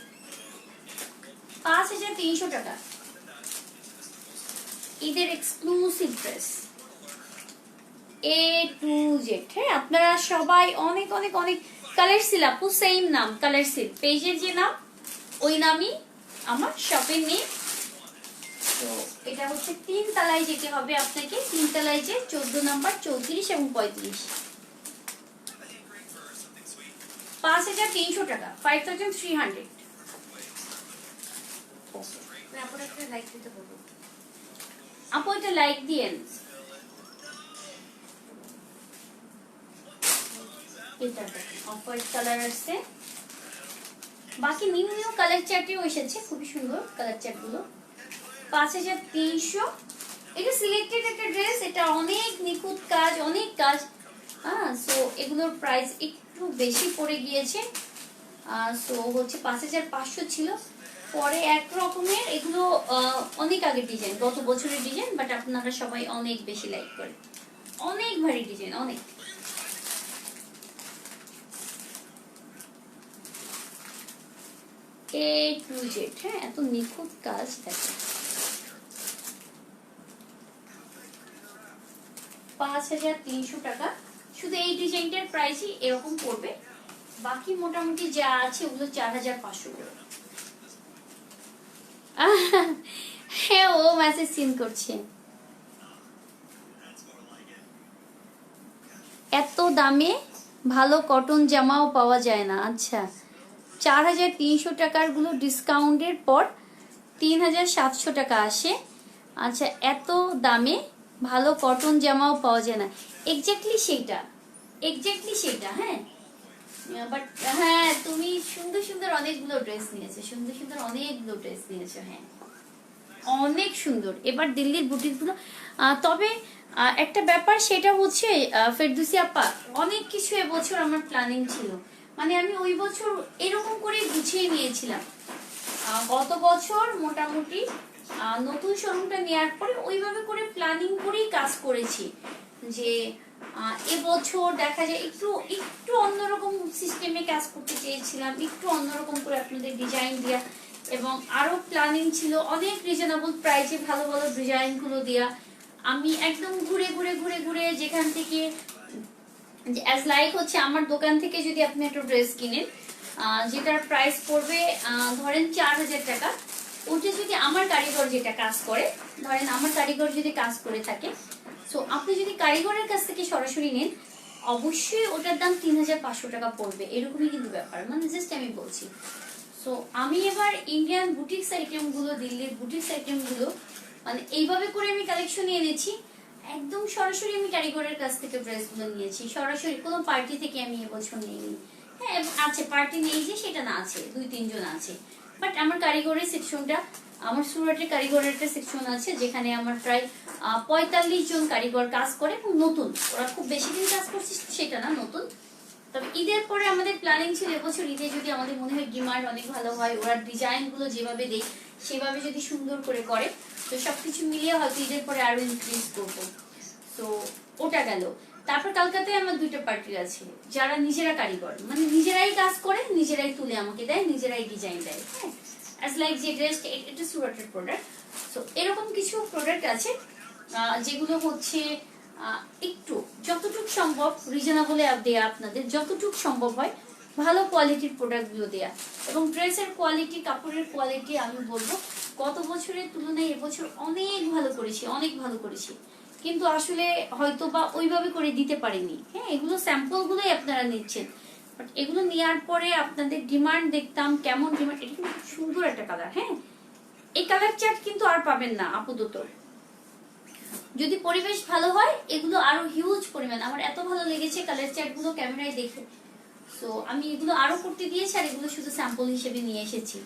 5300 টাকা ঈদের exclusive dress A to Z। হ্যাঁ, আপনারা সবাই অনেক অনেক অনেক কালার সিল আপু, সেম নাম কালার সিল, পেজের যে নাম ওই নামই আমার শপের নেম। তো এটা হচ্ছে 3 তলায় যেতে হবে আপনাকে, 3 তলায় যে 14 নাম্বার, 34 এবং 35, 5300 টাকা, 5300। আপু এটা লাইক দিয়েন। এটা অফ হোয়াইট কালার আসছে, বাকি নিউ নিউ কালার চার্টেও এসেছে, খুবই সুন্দর কালার চার্ট গুলো। 5300, এটা সিলেক্টেড একটা ড্রেস, এটা অনেক নিখুঁত কাজ, অনেক কাজ, সো এগুলোর প্রাইস একটু বেশি পড়ে গিয়েছে। সো হচ্ছে 5500 ছিল, পরে এক রকমের, এগুলো অনেক আগের ডিজাইন, গত বছরের ডিজাইন, বাট আপনারা সবাই অনেক বেশি লাইক করে, অনেক ভারী ডিজাইন, অনেক। A to Z, হ্যাঁ, এত নিখুঁত কাজ দেখেন। 5300 টাকা, শুধু এই ডিজাইনটার প্রাইসই এরকম পড়বে, বাকি মোটামুটি যা আছে ওগুলো 4500 করে। হ্যাঁ, ও মেসেজ সিন করছে, এত দামে ভালো কটন জামাও পাওয়া যায় না। আচ্ছা, 4300 টাকার গুলো ডিসকাউন্টের পর 3700 টাকা আসে। আচ্ছা, এত দামে ভালো কটন জামাও পাওয়া যায় না, এক্স্যাক্টলি সেইটা, হ্যাঁ, বাট হ্যাঁ তুমি সুন্দর সুন্দর অনেকগুলো ড্রেস নিয়েছো, সুন্দর সুন্দর অনেকগুলো ড্রেস নিয়েছো। হ্যাঁ অনেক সুন্দর। এবার দিল্লির বুটিক গুলো তবে একটা ব্যাপার সেটা হচ্ছে ফেরদৌসী আপা, অনেক কিছু এবছর আমার প্ল্যানিং ছিল, মানে আমি ওই বছর এরকম করে গুছিয়ে নিয়েছিলাম। গত বছর মোটামুটি নতুন শোরুমটা নেওয়ার পরে ওইভাবে করে প্ল্যানিং করেই কাজ করেছি যে এবছর দেখা যায় একটু একটু অন্যরকম সিস্টেমে কাজ করতে চেয়েছিলাম, একটু অন্যরকম করে আপনাদের ডিজাইন দেওয়া, এবং আরো প্ল্যানিং ছিল অনেক রিজনেবল প্রাইসে ভালো ভালো ডিজাইন গুলো দেওয়া। আমি একদম ঘুরে ঘুরে ঘুরে ঘুরে যেখান থেকে অ্যাজ লাইক হচ্ছে আমার দোকান থেকে যদি আপনি একটা ড্রেস কিনেন যেটার প্রাইস পড়বে ধরেন 4,000 টাকা, ওটা যদি আমার কারিগর যেটা কাজ করে, ধরেন আমার কারিগর যদি কাজ করে থাকে, সো আপনি যদি কারিগরের কাছ থেকে সরাসরি নেন অবশ্যই ওটার দাম 3,500 টাকা পড়বে, এরকমই কিন্তু ব্যাপার, মানে জাস্ট আমি বলছি। সো আমি এবার ইন্ডিয়ান বুটিক্স আইটেম গুলো, দিল্লির বুটিক্স আইটেম গুলো মানে এইভাবে করে আমি কালেকশন এনেছি, একদম সরাসরি আমি কারিগরের কাছ থেকে ড্রেস গুলো নিয়েছি, সরাসরি কোনো পার্টি থেকে আমি এবছর নিইনি। হ্যাঁ আছে পার্টি নেই যে সেটা না, আছে 2-3 জন আছে, বাট আমার কারিগরের সেকশনটা, আমার সুরাটের কারিগরের একটা সেকশন আছে যেখানে আমার প্রায় 45 জন কারিগর কাজ করে, এবং নতুন, ওরা খুব বেশি দিন কাজ করছে সেটা না, নতুন। তবে ঈদের পরে আমাদের প্ল্যানিং ছিল এবছর ঈদে যদি আমাদের মনে হয় ডিমান্ড অনেক ভালো হয়, ওরা ডিজাইন গুলো যেভাবে দেয় সেভাবে যদি সুন্দর করে করে, তো সবকিছু মিলিয়ে হয়তো ঈদের পরে আরো ইনক্রিজ করবো। তো ওটা গেল। তারপর কলকাতায় আমার 2টা পার্টি আছে যারা নিজেরা কারিগর, মানে নিজেরাই কাজ করে, নিজেরাই তুলে আমাকে দেয়, নিজেরাই ডিজাইন দেয়। হ্যাঁ অ্যাজ লাইক যে ড্রেসটা এটা সুরাটের প্রোডাক্ট। তো এরকম কিছু প্রোডাক্ট আছে যেগুলো হচ্ছে একটু যতটুকু সম্ভব রিজনেবলে দেয়া, আপনাদের যতটুকু সম্ভব হয় ভালো কোয়ালিটির প্রোডাক্ট গুলো দেয়া, এবং ড্রেসের কোয়ালিটি, কাপড়ের কোয়ালিটি আমি বলবো গত বছরের তুলনায় এবছর অনেক ভালো করেছি, অনেক ভালো করেছি, কিন্তু আসলে হয়তো বা ওইভাবে করে দিতে পারিনি। হ্যাঁ এগুলো স্যাম্পল গুলোই আপনারা নিচ্ছেন, বাট এগুলো নেওয়ার পরে আপনাদের ডিমান্ড দেখতাম কেমন ডিমান্ড। এটা কিন্তু খুব সুন্দর একটা কালার। হ্যাঁ এই কালার চার্ট কিন্তু আর পাবেন না আপাতত, যদি পরিবেশ ভালো হয় এগুলো আরো হিউজ পরিমাণ, আমার এত ভালো লেগেছে কালার চার্ট গুলো ক্যামেরায় দেখে, সো আমি এগুলো আরো করতে দিয়েছি, আর এগুলো শুধু স্যাম্পল হিসেবে নিয়ে এসেছি।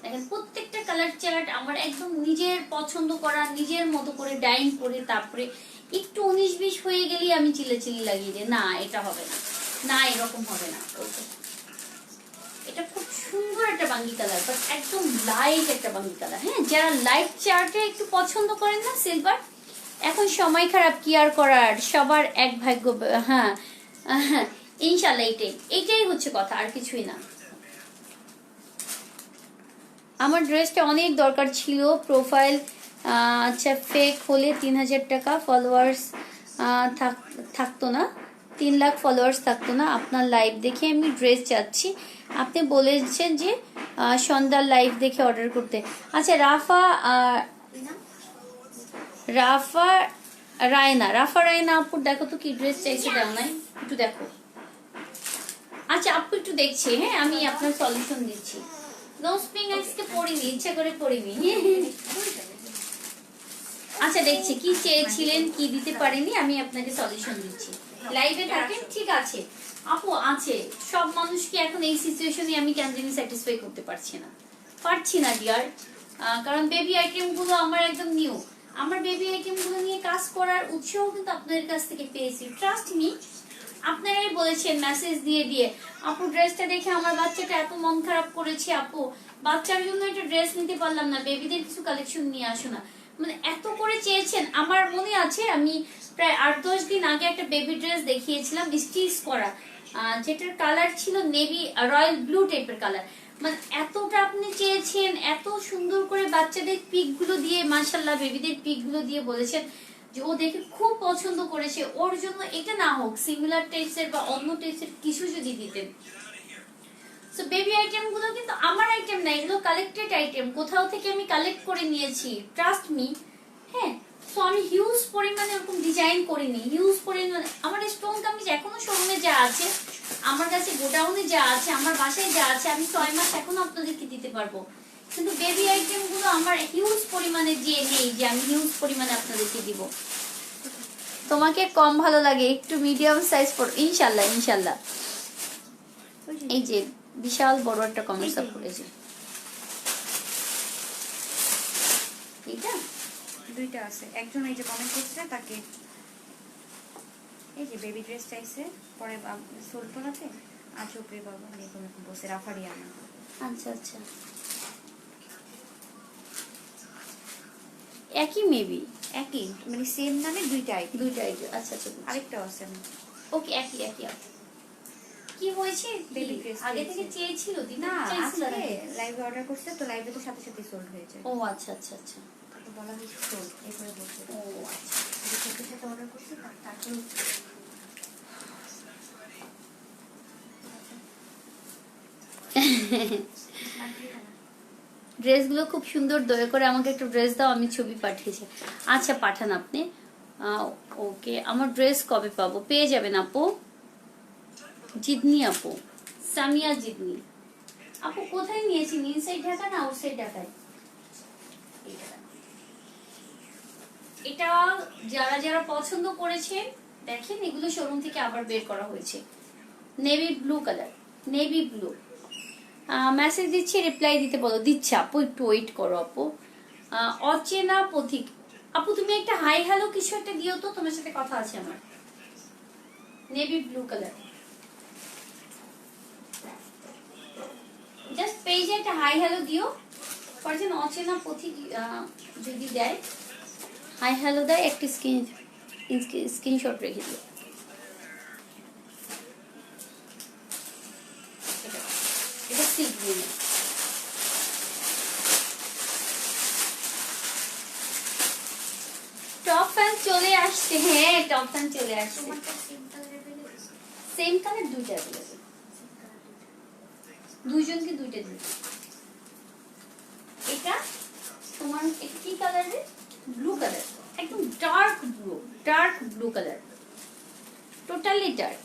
দেখেন প্রত্যেকটা কালার চার্ট আমার একদম নিজের পছন্দ করা, নিজের মতো করে ডাইন করে, তারপরে একটু 19-20 হয়ে গেলেই আমি চিল্লাচিল্লি লাগিয়ে দিই, না এটা হবে না, না এরকম হবে না। এটা খুব সুন্দর একটা বাঙ্গি কালার, বাট একদম লাইট একটা বাঙ্গি কালার। হ্যাঁ যারা লাইট চার্টে একটু পছন্দ করেন না সিলভার, এখন সময় খারাপ কি আর করার, সবার এক ভাগ্য। হ্যাঁ হ্যাঁ ইনশাল্লাহ এইটাই হচ্ছে কথা, আর কিছুই না। আমার ড্রেসটা অনেক দরকার ছিল, প্রোফাইল আচ্ছা ফেক হলে 3,000 টাকা ফলোয়ার্স থাকতো না, 3 লাখ ফলোয়ার্স থাকতো না। আপনার লাইভ দেখে আমি ড্রেস চাচ্ছি, আপনি বলেছেন যে সন্ধ্যার লাইভ দেখে অর্ডার করতে। আচ্ছা রাফা রায়না আপুর দেখো তো কি ড্রেস চাইছে, দাও নাই একটু দেখো। আচ্ছা আপু একটু দেখছি, হ্যাঁ আমি আপনার সলিউশন দিচ্ছি। নোসপিং আজকে পড়িনি, ইচ্ছা করে পড়িনি। আচ্ছা দেখছি কি চেয়েছিলেন, কি দিতে পারিনি, আমি আপনাকে সলিউশন দিচ্ছি। লাইভে থাকেন ঠিক আছে আপু, আছে সব মানুষকে এখন এই সিচুয়েশনে আমি কেন জানি স্যাটিসফাই করতে পারছি না ডিয়ার, কারণ বেবি আইটেম গুলো আমার একদম নিউ, আমার বেবি আইটেম গুলো নিয়ে কাজ করার উৎসাহ কিন্তু আপনাদের কাছ থেকে পেয়েছি, ট্রাস্ট মি। আপনারাই বলেছেন মেসেজ দিয়ে দিয়ে, আপু ড্রেসটা দেখে আমার বাচ্চাটা এত মন খারাপ করেছে, আপু বাচ্চার জন্য একটা ড্রেস নিতে পারলাম না, বেবিদের কিছু কালেকশন নিয়ে আসো না, মানে এত করে চেয়েছেন। আমার মনে আছে আমি প্রায় 8-10 দিন আগে একটা বেবি ড্রেস দেখিয়েছিলাম স্টিচ করা, যেটার কালার ছিল নেভি রয়্যাল ব্লু টাইপের কালার, মানে এতটা আপনি চেয়েছেন, এত সুন্দর করে বাচ্চাদের পিক গুলো দিয়ে, মাশাআল্লাহ বেবিদের পিক গুলো দিয়ে বলেছেন যে ও দেখে খুব পছন্দ করেছে, ওর জন্য এটা না হোক সিমিলার টাইপসের বা অন্য টাইপসের কিছু যদি দিতেন। সো বেবি আইটেম গুলো কিন্তু আমার আইটেম না, এগুলো কালেক্টেড আইটেম, কোথাও থেকে আমি কালেক্ট করে নিয়েছি, ট্রাস্ট মি। হ্যাঁ সো আমি হিউজ পরিমাণে এরকম ডিজাইন করিনি, হিউজ পরিমাণে আমার স্টোন কামিজ এখনো শোরুমে যা আছে, আমার কাছে গোডাউনে যা আছে, আমার বাসায় যা আছে, আমি 6 মাস এখনো আপনাদেরকে দিতে পারবো, কিন্তু বেবি আইটেম গুলো আমার হিউজ পরিমাণে যে নেই যে আমি হিউজ পরিমাণে আপনাদেরকে দিব। তোমাকে কম ভালো লাগে, একটু মিডিয়াম সাইজ পড়ো, ইনশাল্লাহ ইনশাল্লাহ। ওই যে এই যে বিশাল বড় একটা কমেন্টস আপ করেছে, এইটা দুইটা আছে। একজন এই যে কমেন্ট করছে তাকে এই যে বেবি ড্রেস চাইছে, পরে সোল পরাতে আজ উপরে বাবা এরকম এরকম বসে রাফারিয়ানা। আচ্ছা আচ্ছা, একই মেবি, একই মানে সেম নামে দুইটা আইটেম। দুইটা আইটেম। আচ্ছা আচ্ছা, আরেকটাও আছে। ওকে, একই একই আছে। কি হয়েছে, বেবি ড্রেস আগে থেকে চেয়েছিল দিতে না, চাইছিল আজকে নাকি? লাইভে অর্ডার করছে তো লাইভে তো সাথে সাথে সোল্ড হয়ে যায়। ও আচ্ছা আচ্ছা আচ্ছা, তারপর বলা হয়েছে সোল্ড, এরপরে বলছে ও আচ্ছা। যে সাথে সাথে অর্ডার করছে তাকেও ড্রেসগুলো খুব সুন্দর, দয়া করে আমাকে একটু ড্রেস দাও, আমি ছবি পাঠিয়েছি। আচ্ছা পাঠান আপনি। ওকে, আমার ড্রেস কবে পাবো? পেয়ে যাবেন আপু। জিদনি আপু, সামিয়া জিদনি আপু। কোথায় নিয়েছি, ইনসাইড ঢাকা না আউটসাইড ঢাকায়? এটা যারা যারা পছন্দ করেছেন দেখেন, এগুলো শোরুম থেকে আবার বের করা হয়েছে। Navy blue colour, navy blue. Message দিচ্ছি, রিপ্লাই দিতে বলো। দিচ্ছে আপু, একটু ওয়েট করো আপু। অচেনা পথিক আপু, তুমি একটা হাই হ্যালো কিছু একটা দিও তো, তোমার সাথে কথা আছে আমার। নেভি ব্লু কালার, জাস্ট পেজে একটা হাই হ্যালো দিও। পরে যেন অচেনা পথিক যদি দেয়, হাই হ্যালো দেয়, একটা স্ক্রিনশট রেখে দিও। এটা সি গ্রিন, টপ ফ্যান চলে আসছে। হ্যাঁ, টপ ফ্যান চলে আসছে। তোমারটা সেম কালারের পেলে সেম কালার দুইটা অ্যাভেলেবল, দুইজনকে দুইটা দিচ্ছি। এটা তোমার এটা কি কালারের? ব্লু কালার, একদম dark blue, dark blue colour, totally dark.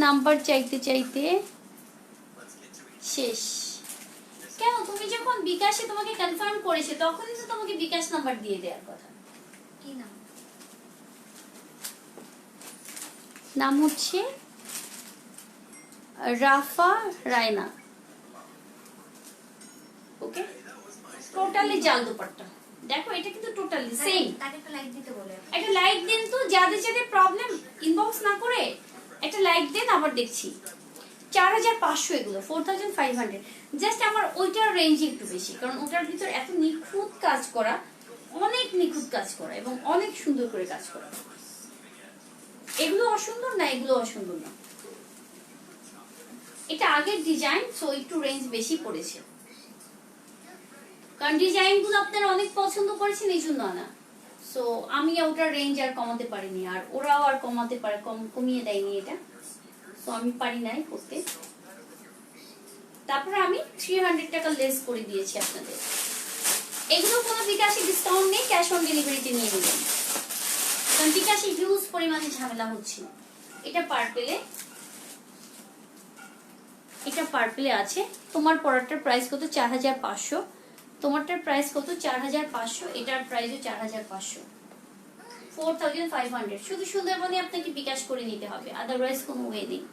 Number চাইতে চাইতে শেষ। কেন, তুমি যখন বিকাশে তোমাকে কনফার্ম করেছে তখনই তো তোমাকে বিকাশ নাম্বার দিয়ে দেওয়ার কথা। কি নাম? নাম হচ্ছে রাফা রায়না। ওকে, টোটালি জাল দুপাট্টা। দেখো এটা কিন্তু টোটালি সেম। তাকে একটা লাইক দিতে বলে। একটা লাইক দেন তো, যাদের যাদের প্রবলেম ইনবক্স না করে একটা লাইক দেন। আবার দেখছি 4500, এগুলো 4500। জাস্ট আমার ওইটার রেঞ্জ একটু বেশি, কারণ ওটার ভিতর এত নিখুঁত কাজ করা, অনেক নিখুঁত কাজ করা এবং অনেক সুন্দর করে কাজ করা। এগুলো অসুন্দর না, এগুলো অসুন্দর না। এটা আগের ডিজাইন, সো একটু রেঞ্জ বেশি পড়েছে, কারণ ডিজাইন গুলো আপনারা অনেক পছন্দ করেছেন, এই জন্য আনা। সো আমি ওটার রেঞ্জ আর কমাতে পারিনি, আর ওরাও আর কমাতে পারে, কমিয়ে দেয়নি এটা। সো আমি পারি নাই করতে। তারপরে আমি 300 টাকা লেস করে দিয়েছি আপনাদের। এগুলো কোনো বিকাশে ডিসকাউন্ট নেই, ক্যাশ অন ডেলিভারিতে নিয়ে নেবেন, কারণ বিকাশে হিউজ পরিমাণে ঝামেলা হচ্ছে। এটা পার্পেলে, এটা পার্পেলে আছে। তোমার পড়াটার প্রাইস কত? 4500। তোমারটার প্রাইস কত? 4500। এটার প্রাইসও 4500, 4500। শুধু সুন্দরবনে আপনাকে বিকাশ করে নিতে হবে, আদারওয়াইজ কোনো ওয়ে নেই।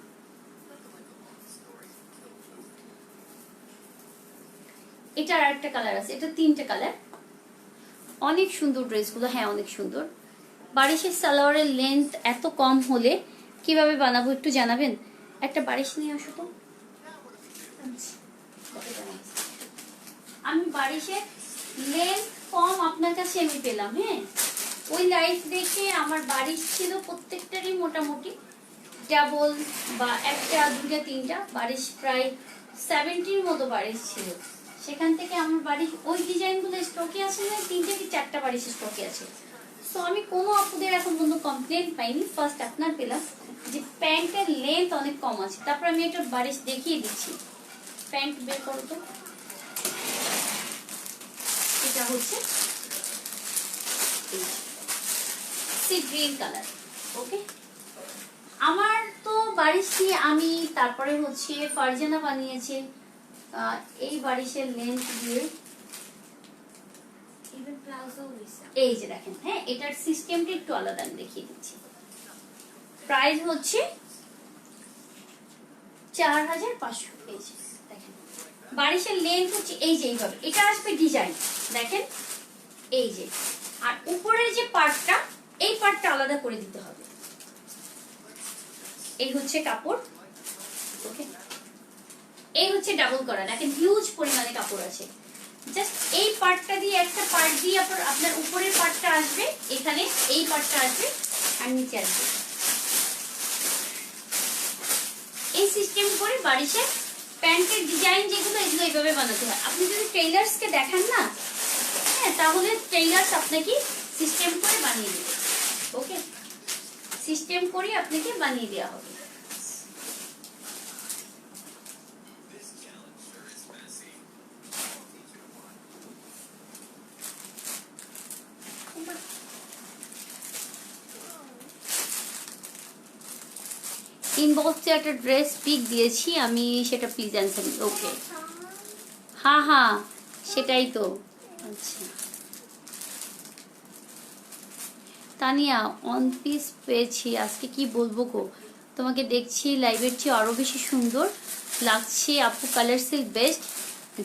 এটার আরেকটা কালার আছে, এটা 3টে কালার। অনেক সুন্দর ড্রেসগুলো, হ্যাঁ অনেক সুন্দর। বারিশের সালোয়ারের লেন্থ এত কম হলে কিভাবে বানাবো একটু জানাবেন? একটা বারিশ নিয়ে আসো তো। আমি বারিশের লেন্থ কম আপনার কাছে আমি পেলাম। হ্যাঁ, ওই লাইফ দেখে আমার বারিশ ছিল প্রত্যেকটারই মোটামুটি ডাবল বা একটা দুটা তিনটা বারিশ, প্রায় 70-র মতো বারিশ ছিল। সেখান থেকে আমার বারিশ ওই ডিজাইনগুলো স্টকে আছে না, 3টে কি 4টা বারিশ স্টকে আছে। সো আমি কোনো আপুদের এখন পর্যন্ত কমপ্লেন পাইনি। ফার্স্ট আপনার পেলাম যে প্যান্টের লেন্থ অনেক কম আছে। তারপর আমি একটা বারিশ দেখিয়ে দিচ্ছি। প্যান্ট বের করো তো। এটা হচ্ছে সি গ্রিন কালার। ওকে, আমার তো বারিশ নিয়ে আমি তারপরে হচ্ছে ফারজানা বানিয়েছে এই বারিশের লেন্থ দিয়ে। ইভেন প্লাজো হইছে। এই যে দেখেন, হ্যাঁ এটার সিস্টেমটা একটু আলাদা, আমি দেখিয়ে দিচ্ছি। প্রাইস হচ্ছে 4500 পেয়েছে। দেখেন বারিশের লেন্থ হচ্ছে এই যে এইভাবে, এটা আসবে ডিজাইন দেখেন এই যে, আর উপরের যে পার্টটা এই পার্টটা আলাদা করে দিতে হবে। এই হচ্ছে কাপড়, ওকে, এই হচ্ছে ডাবল করা, দেখেন হিউজ পরিমাণে কাপড় আছে। জাস্ট এই পার্টটা দিয়ে একটা পার্ট দিয়ে আপনার উপরের পার্টটা আসবে এখানে, এই পার্টটা আসবে আর নিচে আসবে। এই সিস্টেম করে বারিশের প্যান্টের ডিজাইন যেগুলো এগুলো এইভাবে বানাতে হয়। আপনি যদি টেইলার্সকে দেখান না, হ্যাঁ, তাহলে টেইলার্স আপনাকে সিস্টেম করে বানিয়ে দেবে, ওকে, সিস্টেম করে আপনাকে বানিয়ে দেওয়া হবে। ইনবক্সে একটা ড্রেস পিক দিয়েছি আমি, সেটা প্লিজ অ্যান্সার। ওকে, হ্যাঁ হ্যাঁ সেটাই তো। আচ্ছা তানিয়া, অন পিস পেয়েছি আজকে, কি বলবো গো, তোমাকে দেখছি লাইভের চেয়ে আরো বেশি সুন্দর লাগছে আপু, কালার সিল্ক বেস্ট,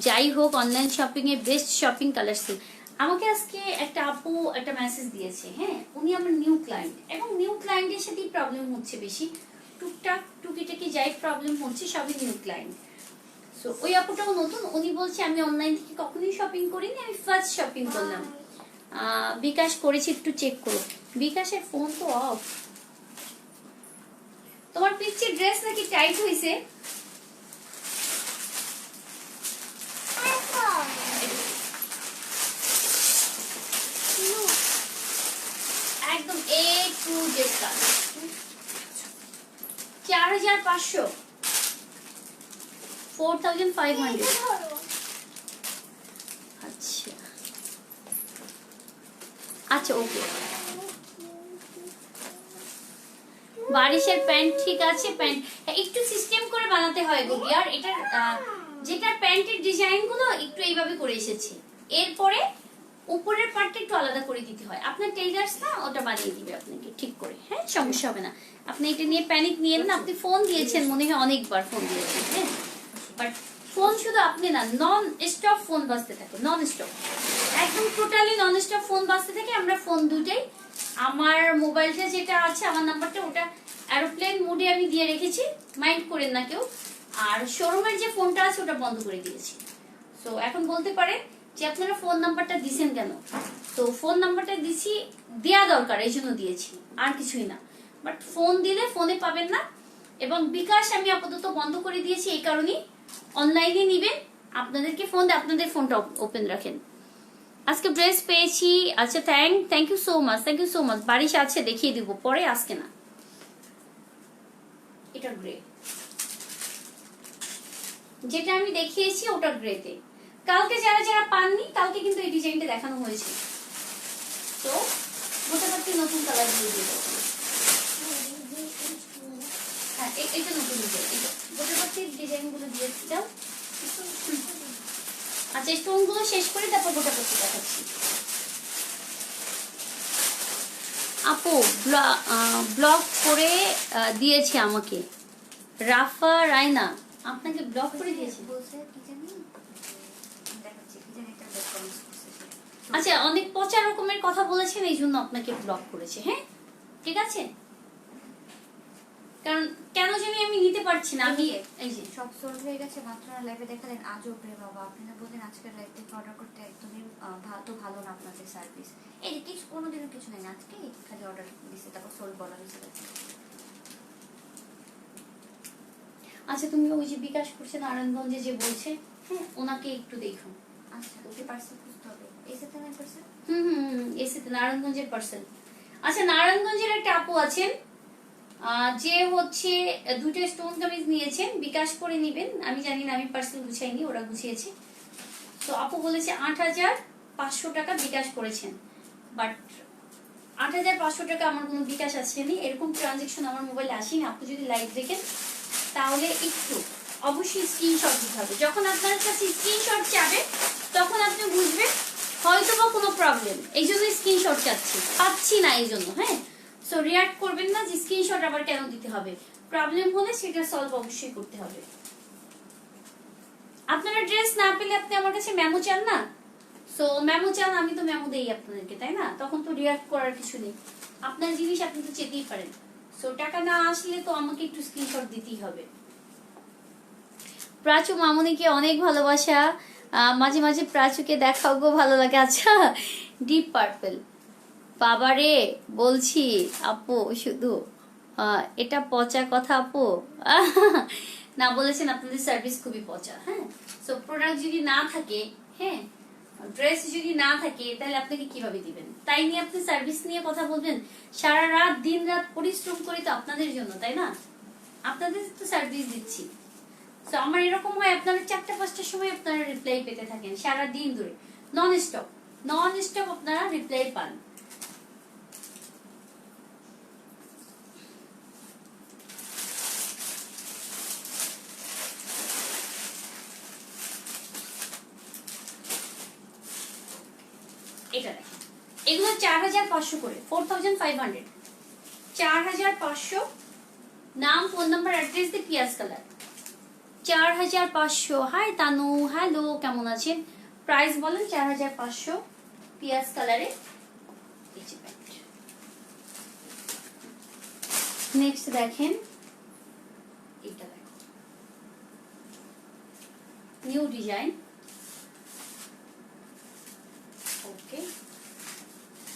যাই হোক অনলাইন শপিং এ বেস্ট শপিং কালার সিল্ক। আমাকে আজকে একটা আপু একটা মেসেজ দিয়েছে, হ্যাঁ, উনি আমার নিউ ক্লায়েন্ট, এবং নিউ ক্লায়েন্টের সাথেই প্রবলেম হচ্ছে বেশি, টুকটাক টুকিটাকি যাই প্রবলেম হচ্ছে সবই নিউ ক্লায়েন্ট। সো ওই আপুটাও নতুন, উনি বলছে আমি অনলাইন থেকে কখনোই শপিং করিনি, আমি ফার্স্ট শপিং করলাম, বিকাশ করেছি একটু চেক করো। বিকাশের ফোন তো অফ। তোমার পিচ্ছির ড্রেস নাকি টাইট হয়েছে? একদম A to Z কাজ। 4500, 4500। আচ্ছা আচ্ছা ওকে, বারিশের প্যান্ট ঠিক আছে, প্যান্ট একটু সিস্টেম করে বানাতে হয় গুবি, আর এটার যেটা প্যান্টের ডিজাইন গুলো একটু এইভাবে করে এসেছে, এরপরে উপরের পার্টটা একটু আলাদা করে দিতে হয়। আপনার টেইলার্স না ওটা বানিয়ে দিবে আপনাকে ঠিক করে, হ্যাঁ, সমস্যা হবে না। আপনি এটা নিয়ে প্যানিক নিয়েন না, আপনি ফোন দিয়েছেন মনে হয় অনেকবার ফোন দিয়েছেন, হ্যাঁ, বাট ফোন শুধু আপনি না, নন স্টপ ফোন বাজতে থাকে, নন স্টপ, একদম টোটালি নন স্টপ ফোন বাজতে থাকে। আমরা ফোন দুটাই, আমার মোবাইলটা যেটা আছে আমার নাম্বারটা ওটা এরোপ্লেন মোডে আমি দিয়ে রেখেছি, মাইন্ড করেন না কেউ, আর শোরুমের যে ফোনটা আছে ওটা বন্ধ করে দিয়েছি। সো এখন বলতে পারে যে আপনারা ফোন নাম্বারটা দিছেন কেন, তো ফোন নাম্বারটা দিছি, দেয়া দরকার এই জন্য দিয়েছি, আর কিছুই না। বাট ফোন দিলে ফোনে পাবেন না, এবং বিকাশ আমি আপাতত বন্ধ করে দিয়েছি এই কারণেই, অনলাইনে নিবেন আপনাদেরকে ফোন দিয়ে আপনাদের ফোনটা ওপেন রাখেন। আজকে ড্রেস পেয়েছি, আচ্ছা thank you so much, thank you so much. বারিশ আছে দেখিয়ে দিব পরে, আজকে না। এটা গ্রে, যেটা আমি দেখিয়েছি ওটা গ্রেতে। কালকে যারা যারা পাননি কালকে কিন্তু এই ডিজাইনটা দেখানো হয়েছে, তো মোটামুটি নতুন কালার দিয়ে দিয়ে দেবো। হ্যাঁ এটা নতুন ডিজাইন, এটা মোটামুটি ডিজাইন গুলো দিয়ে দাও। আচ্ছা স্টোন গুলো শেষ করে তারপর মোটামুটি দেখাচ্ছি। আপু ব্লক করে দিয়েছে আমাকে, রাফা রায়না আপনাকে ব্লক করে দিয়েছে বলছে কি জানি, দেখাচ্ছি কি জানি, একটা ব্যাক কমেন্টস করছে। আচ্ছা অনেক পচা রকমের কথা বলেছেন এই জন্য আপনাকে ব্লক করেছে, হ্যাঁ ঠিক আছে, কারণ কেন জানি আমি নিতে পারছি না। আমি এই যে সব সোল্ড হয়ে গেছে, মাত্র লাইভে দেখালেন আজও প্রে বাবা, আপনারা বলেন আজকের লাইভ থেকে অর্ডার করতে একদমই ভালো না আপনাদের সার্ভিস। এই যে কিছু কোনোদিনও কিছু নেই, আজকে খালি অর্ডার দিচ্ছে তারপর সোল্ড বলা হয়েছে। আচ্ছা তুমি ওই যে বিকাশ করছে নারায়ণগঞ্জে যে বলছে, হ্যাঁ ওনাকে একটু দেখুন। আচ্ছা ওকে পার্সেল খুঁজতে হবে, এসেতে না পার্সেল, এসেতে নারায়ণগঞ্জের পার্সেল। আচ্ছা নারায়ণগঞ্জের একটা আপু আছেন যে হচ্ছে দুটো স্টোন কামিজ নিয়েছেন, বিকাশ করে নিবেন, আমি জানি না, আমি পার্সেল গুছাইনি, ওরা গুছিয়েছে। তো আপু বলেছে ৮৫০০ টাকা বিকাশ করেছেন, বাট ৮৫০০ টাকা আমার কোনো বিকাশ আসেনি, এরকম ট্রানজেকশন আমার মোবাইলে আসেনি। আপনি যদি লাইভ দেখেন তাহলে একটু অবশ্যই স্ক্রিনশট দিতে হবে। যখন আপনার কাছে স্ক্রিনশট চাবে তখন আপনি বুঝবেন হয়তো বা কোনো প্রবলেম, এই জন্য স্ক্রিনশট পাচ্ছি না এই জন্য, হ্যাঁ। সো রিয়াক্ট করবেন না যে স্ক্রিনশট আবার কেন দিতে হবে, প্রবলেম হলে সেটা সলভ অবশ্যই করতে হবে। আপনারা ড্রেস না পেলে আপনি আমার কাছে মেমো চান না, সো মেমো চান, আমি তো মেমো দেই আপনাদেরকে, তাই না? তখন তো রিয়াক্ট করার কিছু নেই, আপনার জিনিস আপনি তো চেতেই পারেন। সো টাকা না আসলে তো আমাকে একটু স্ক্রিনশট দিতেই হবে। প্রাচু মামুনিকে অনেক ভালোবাসা, মাঝে মাঝে প্রাচুকে দেখাও গো, ভালো লাগে। আচ্ছা, ডিপ পার্পল বাবারে বলছি আপু, শুধু এটা পচা কথা আপু। না বলেছেন আপনাদের সার্ভিস খুবই পচা। হ্যাঁ, সো প্রোডাক্ট যদি না থাকে, হ্যাঁ ড্রেস যদি না থাকে, তাহলে আপনাকে কিভাবে দিবেন? তাই নিয়ে আপনি সার্ভিস নিয়ে কথা বলবেন? সারা রাত দিন রাত পরিশ্রম করি তো আপনাদের জন্য, তাই না? আপনাদের তো সার্ভিস দিচ্ছি। তো আমার এরকম হয় আপনারা 4টা-5টার সময় আপনারা রিপ্লাই পেতে থাকেন সারা দিন ধরে, নন স্টপ আপনারা রিপ্লাই পান। এটা দেখেন, এগুলো 4500 করে, 4500, 4500। নাম, ফোন নাম্বার, অ্যাড্রেস দিয়ে পিয়াজ কালার, 4500। হাই তানু, হ্যালো, কেমন আছেন? প্রাইস বলেন। 4500 পিয়াজ কালারে। নেক্সট দেখেন, এটা দেখো, নিউ ডিজাইন। ওকে,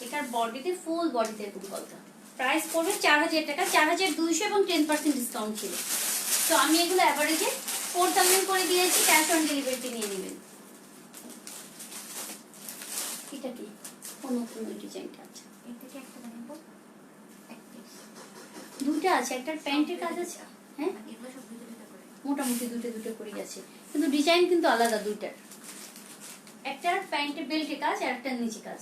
এটার বডিতে, ফুল বডিতে এরকম গলতা। প্রাইস পড়বে 4000 টাকা, 4200 এবং 10% ডিসকাউন্ট ছিল। তো আমি এগুলো অ্যাভারেজে 4000 করে দিয়েছি, ক্যাশ অন ডেলিভারিতে নিয়ে নেবেন। এটা কি কোন ডিজাইনটা? আছে এটা কি একটা বানাবো? দুটো আছে, একটা প্যান্টের কাজ আছে। হ্যাঁ, এগুলো সব দুটো করে, মোটামুটি দুটো করে গেছে, কিন্তু ডিজাইন কিন্তু আলাদা দুইটার। একটার প্যান্টে বেল্টে কাজ আর একটার নিচে কাজ।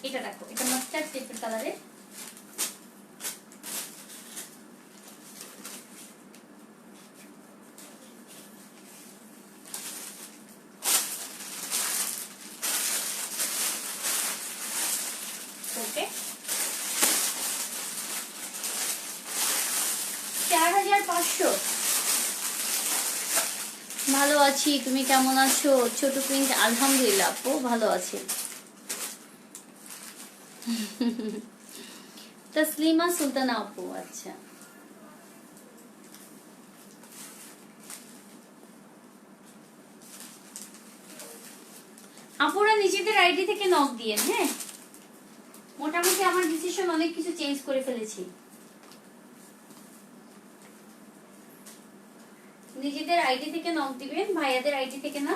এটা দেখো, এটা মাস্টার্ড টাইপের কালারে। ওকে, 4500। ভালো আছি, তুমি কেমন আছো? ছোট প্রিন্স, আলহামদুলিল্লাহ আপু ভালো আছে। তসলিমা সুলতানা আপু, আচ্ছা। আপুরা নিজেদের আইডি থেকে নক দিয়েন। হ্যাঁ, মোটামুটি আমার ডিসিশন অনেক কিছু চেঞ্জ করে ফেলেছি। নিজেদের আইডি থেকে নক দিবেন, ভাইয়াদের আইডি থেকে না।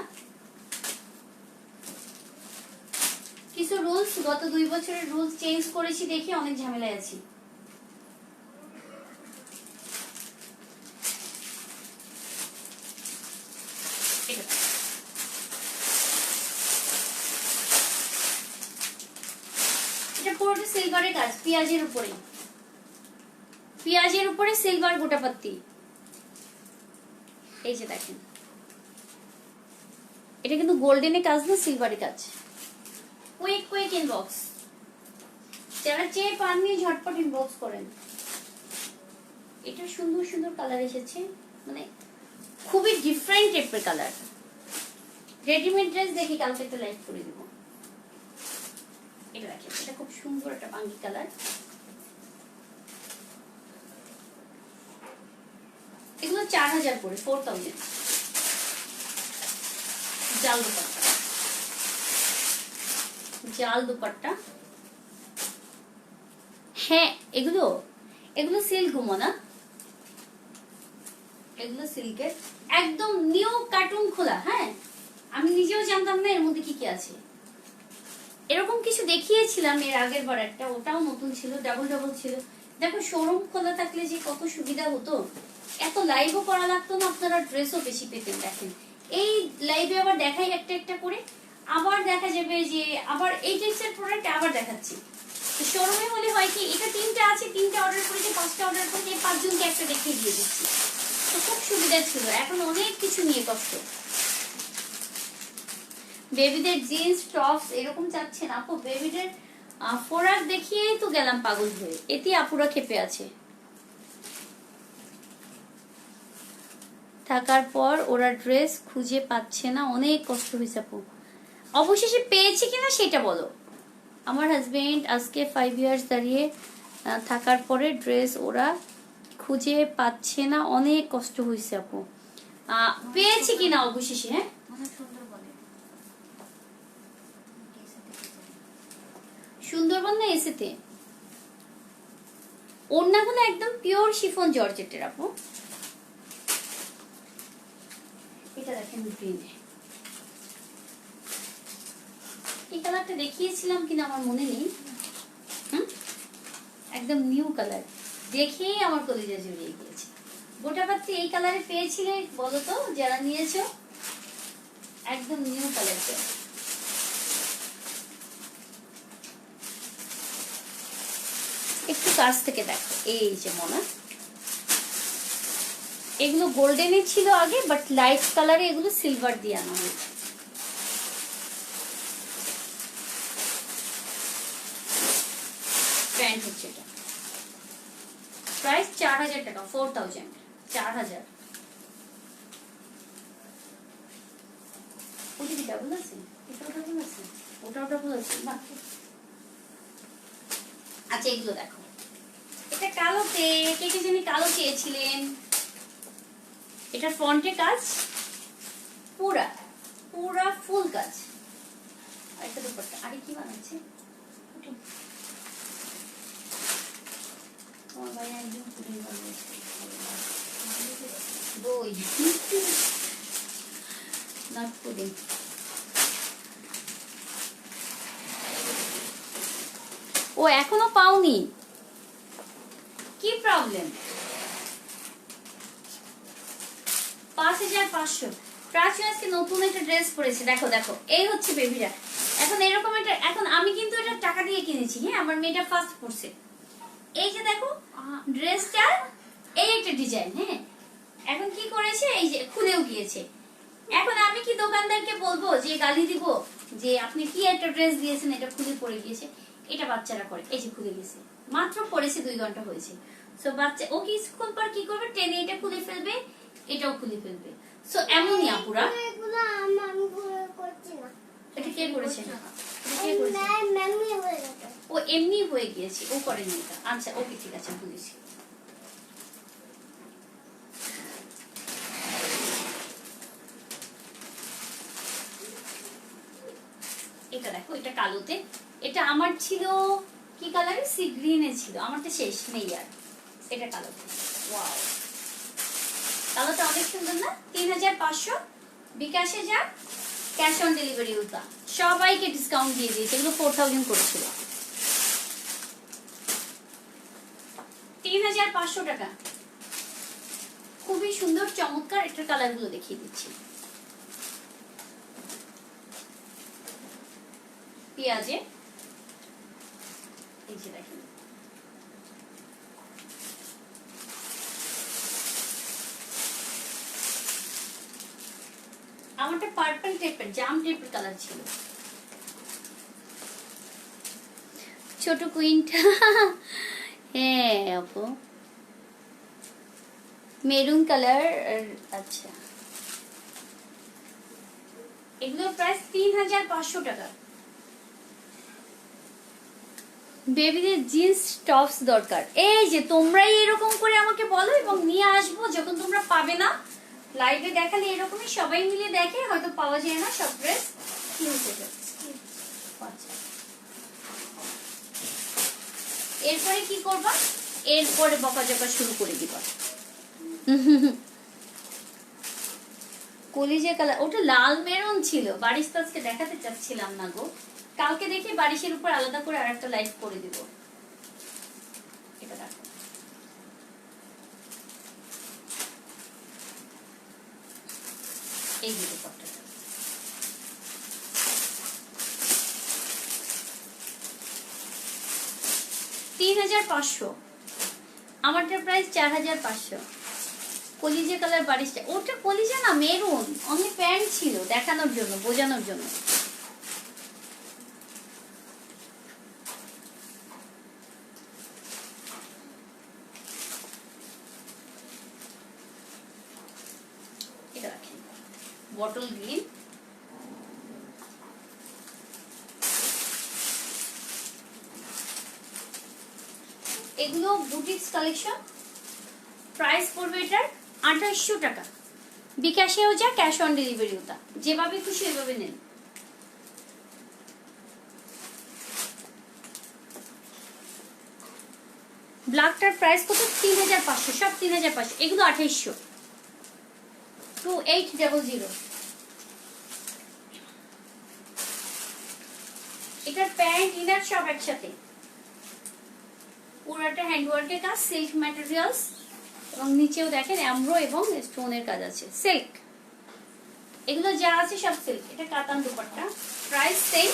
কিছু রুলস, গত 2 বছরের রুলস চেঞ্জ করেছি, দেখি অনেক ঝামেলায় আছি। এটা পুরোটা সিলভারের কাজ, পেঁয়াজের উপরে, পেঁয়াজের উপরে সিলভার গোটাপাত্তি। এই যে দেখেন, এটা কিন্তু গোল্ডেনের কাজ না, সিলভারের কাজ। কুইক ইনবক্স, যারা চেয়ে পাননি ঝটপট ইনবক্স করেন। এটা সুন্দর সুন্দর কালার এসেছে, মানে খুবই ডিফারেন্ট টাইপের কালার। রেডিমেড ড্রেস দেখি কালকে একটা লাইভ করে দিব। এটা দেখেন, এটা খুব সুন্দর একটা বাঙ্গি কালার। এগুলো 4000 করে, 4000। জাল দুপাট্টা, জাল দুপাট্টা। হ্যাঁ, এগুলো সিল্ক ঘুমো না, এগুলো সিল্কের একদম নিউ কার্টুন খোলা। হ্যাঁ, আমি নিজেও জানতাম না এর মধ্যে কি কি আছে। এরকম কিছু দেখিয়েছিলাম এর আগের বার একটা, ওটাও নতুন ছিল, ডাবল ছিল। দেখো, শোরুম খোলা থাকলে যে কত সুবিধা হতো, এত লাইভও করা লাগতো না, আপনারা ড্রেসও বেশি পেতেন। দেখেন, এই লাইভে আবার দেখাই একটা একটা করে, আবার দেখা যাবে যে আবার এই টাইপের প্রোডাক্ট আবার দেখাচ্ছি। তো শোরুমে হলে হয় কি, এটা 3টা আছে, 3টা অর্ডার করেছি, 5টা অর্ডার করেছি, 5 জনকে একটা দেখিয়ে দিয়ে দিচ্ছি। তো খুব সুবিধা ছিল, এখন অনেক কিছু নিয়ে কষ্ট। বেবিদের জিন্স টপস এরকম চাচ্ছেন আপু? বেবিদের ফোরাক দেখিয়েই তো গেলাম পাগল হয়ে, এতে আপুরা খেপে আছে। থাকার পর ওরা ড্রেস খুঁজে পাচ্ছে না, অনেক কষ্ট হয়েছে আপু। অবশেষে পেয়েছি কিনা সেটা বলো। আমার হাজবেন্ড আজকে 5 ইয়ার্স দাঁড়িয়ে থাকার পরে ড্রেস ওরা খুঁজে পাচ্ছে না, অনেক কষ্ট হয়েছে আপু। পেয়েছি কিনা অবশেষে। হ্যাঁ, অনেক সুন্দর বলে। সুন্দরবন না এসেতে ওড়নাগুলো একদম পিওর শিফন জর্জেটের আপু। এটা দেখেন গ্রিনে, এই কালারটা দেখিয়েছিলাম কিনা আমার মনে নেই। একদম নিউ কালার, দেখেই আমার কলিজা জুড়িয়ে গিয়েছে। গোটা পাত্রী এই কালারে পেয়েছিলে বলো তো যারা নিয়েছো? একদম নিউ কালারটা। একটু কাছ থেকে দেখো, এই যে মনে, এগুলো গোল্ডেনের ছিল আগে, বাট লাইট কালারে এগুলো সিলভার দিয়ে আনা হয়েছে। প্যান্ট হচ্ছে এটা, প্রাইস 4000 টাকা, 4000, 4000। ওটা কি ডাবল আছে? এটাও ডাবল আছে, ওটাও ডাবল আছে। আচ্ছা এগুলো দেখো, এটা কালোতে, কে কে জানি কালো চেয়েছিলেন। এটা ফ্রন্টে কাজ, পুরা পুরা ফুল কাজ। আর একটা দুপাট্টা, আরে কি বানাচ্ছে আমার ভাই, একদম পুডিং বানিয়েছে। দই নাট পুডিং। ও এখনো পাওনি, কি প্রবলেম? 5500। প্রাচী আজকে নতুন একটা ড্রেস পরেছে, দেখো দেখো, এই হচ্ছে বেবিরা। এখন এরকম একটা, এখন আমি কিন্তু এটা টাকা দিয়ে কিনেছি। হ্যাঁ, আমার মেয়েটা ফার্স্ট পরছে। এই যে দেখো ড্রেসটা, এই একটা ডিজাইন। হ্যাঁ, এখন কি করেছে, এই যে খুলেও গিয়েছে। এখন আমি কি দোকানদারকে বলবো যে গালি দিব যে আপনি কি একটা ড্রেস দিয়েছেন এটা খুলে পড়ে গিয়েছে? এটা বাচ্চারা করে, এই যে খুলে গেছে, মাত্র পড়েছে 2 ঘন্টা হয়েছে। সো বাচ্চা ও কিছুক্ষণ পর কি করবে, টেনে এটা খুলে ফেলবে, এটাও খুলে ফেলবে। সো এমনই আপুরা। এগুলো আমি করছি না। এটা কে করেছে? কে করেছে? ম্যামি হয়ে গেছে। ও এমনি হয়ে গিয়েছে, ও করেনি এটা। আচ্ছা ওকে, ঠিক আছে, বুঝেছি। এটা দেখো, এটা কালোতে, এটা আমার ছিল কি কালারে, সি গ্রিনে ছিল, আমারটা শেষ নেই আর। এটা কালোতে, ওয়াও, কালোটা অনেক সুন্দর না? 3500 বিকাশে যা, ক্যাশ অন ডেলিভারি উল্টা, সবাইকে ডিসকাউন্ট দিয়ে দিয়েছে। এগুলো 4000 করেছিল, 3500 টাকা। খুবই সুন্দর, চমৎকার। এটার কালার গুলো দেখিয়ে দিচ্ছি। পেঁয়াজে, এই যে দেখেন, আমারটা পার্পল টাইপের, জাম টাইপের কালার ছিল। ছোট কুইনটা, হ্যাঁ আপু, মেরুন কালার। আচ্ছা, এগুলো প্রাইস 3500 টাকা। বেবিদের জিন্স টপস দরকার, এই যে তোমরাই এরকম করে আমাকে বলো এবং নিয়ে আসবো। যখন তোমরা পাবে না, লাইভে দেখালে এরকমই সবাই মিলে দেখে, হয়তো পাওয়া যায় না সব ড্রেস। কি হচ্ছে? আচ্ছা, এরপরে কি করবা? এরপরে বকাঝকা শুরু করে দিবা। কলিজে কালার, ওটা লাল মেরুন ছিল। বারিশ তো আজকে দেখাতে চাচ্ছিলাম না গো, কালকে দেখি বারিশের উপর আলাদা করে আরেকটা লাইভ করে দিব। এটা দেখো, এই দুটো পট্টা 3500, আমারটার প্রাইস 4500। কলিজে কালার বারিশটা, ওটা কলিজা না, মেরুন। অনলি প্যান্ট ছিল, দেখানোর জন্য, বোঝানোর জন্য। Bottle green. এগুলো বুটিক্স কালেকশন। প্রাইস পড়বে এটার 2800 টাকা। বিকাশেও যা, ক্যাশ অন ডেলিভারিও তা, যেভাবে খুশি ওইভাবে নেন। ব্ল্যাকটার প্রাইস কত? 3500, সব 3500। এগুলো 2800। 2800। এটার প্যান্ট ইনার সব একসাথে, পুরোটা হ্যান্ডওয়ার্কের কাজ, সিল্ক ম্যাটেরিয়ালস, এবং নিচেও দেখেন এমব্রো এবং স্টোনের কাজ আছে, সিল্ক। এগুলো যা আছে সব সিল্ক। এটা কাতান দুপাট্টা। প্রাইস সেম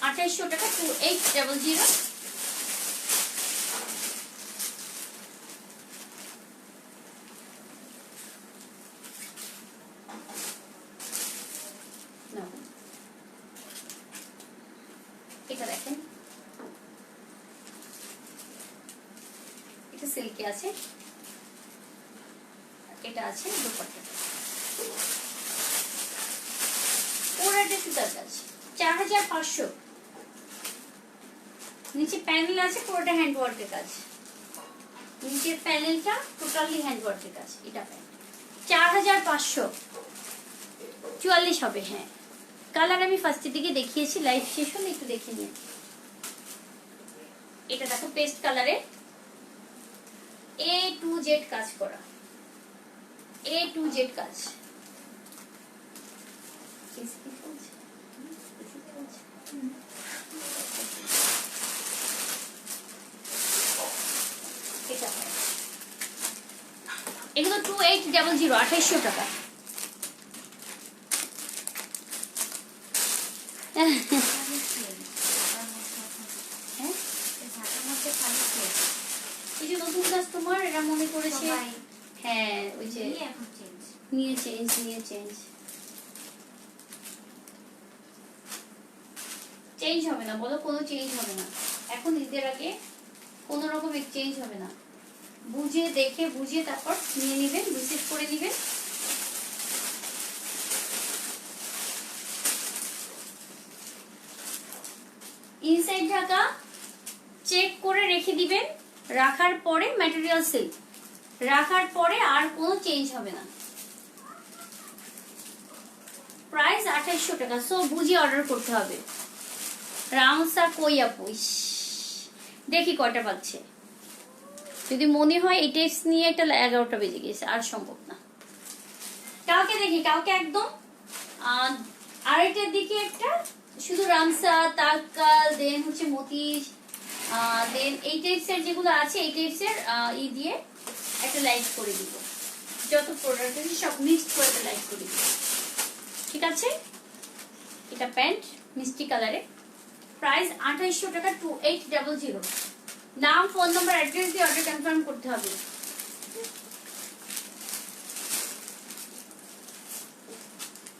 2800 টাকা। 2800। এটা দেখেন, এটা সিল্কে আছে, এটা আছে দুপাট্টা। পুরোটা সুতার কাজ, 4500। নিচে প্যানেল আছে, পুরোটা হ্যান্ডওয়ার্কের কাজ। নিচের প্যানেলটা টোটালি হ্যান্ডওয়ার্কের কাজ। এটা প্যান্ট 4500। 44 হবে। হ্যাঁ, কালার আমি ফার্স্টের দিকে দেখিয়েছি, লাইভ শেষ হলে একটু দেখে নিন। এটা দেখো পেস্ট কালারে, A to Z কাজ করা, A to Z কাজ। এগুলো 2800, 2800 টাকা। এই যে নতুন কাস্টমার, এরা মনে করেছে হ্যাঁ ওই যে নিয়ে চেঞ্জ হবে না, বলো কোনো চেঞ্জ হবে না। এখন ঈদের আগে কোন রকম এক্সচেঞ্জ হবে না। বুঝে দেখে বুঝে তারপর নিয়ে নেবেন, রিসিভ করে নেবেন। ইনসাইড ঢাকা চেক করে রেখে দিবেন, রাখার পরে ম্যাটেরিয়াল সিল্ক, রাখার পরে আর কোনো চেঞ্জ হবে না। প্রাইস 2800 টাকা। সো বুঝে অর্ডার করতে হবে। রামসা কই আপু, দেখি কয়টা পাচ্ছে। যদি মনে হয় এই টেক্সট নিয়ে একটা 11টা বেজে গেছে, আর সম্ভব না। কালকে দেখি, কালকে একদম 2:30টার দিকে একটা শুধু রামসা, তাকাল, দেন হচ্ছে মতি, দেন এই টাইপসের যেগুলো আছে এই টাইপসের দিয়ে একটা লাইভ করে দিব। যত প্রোডাক্ট আছে সব মিক্সড করে একটা লাইভ করে দিব, ঠিক আছে? এটা প্যান্ট মিষ্টি কালারে। প্রাইস 2800 টাকা। 2800। নাম, ফোন নাম্বার, অ্যাড্রেস দিয়ে অর্ডার কনফার্ম করতে হবে।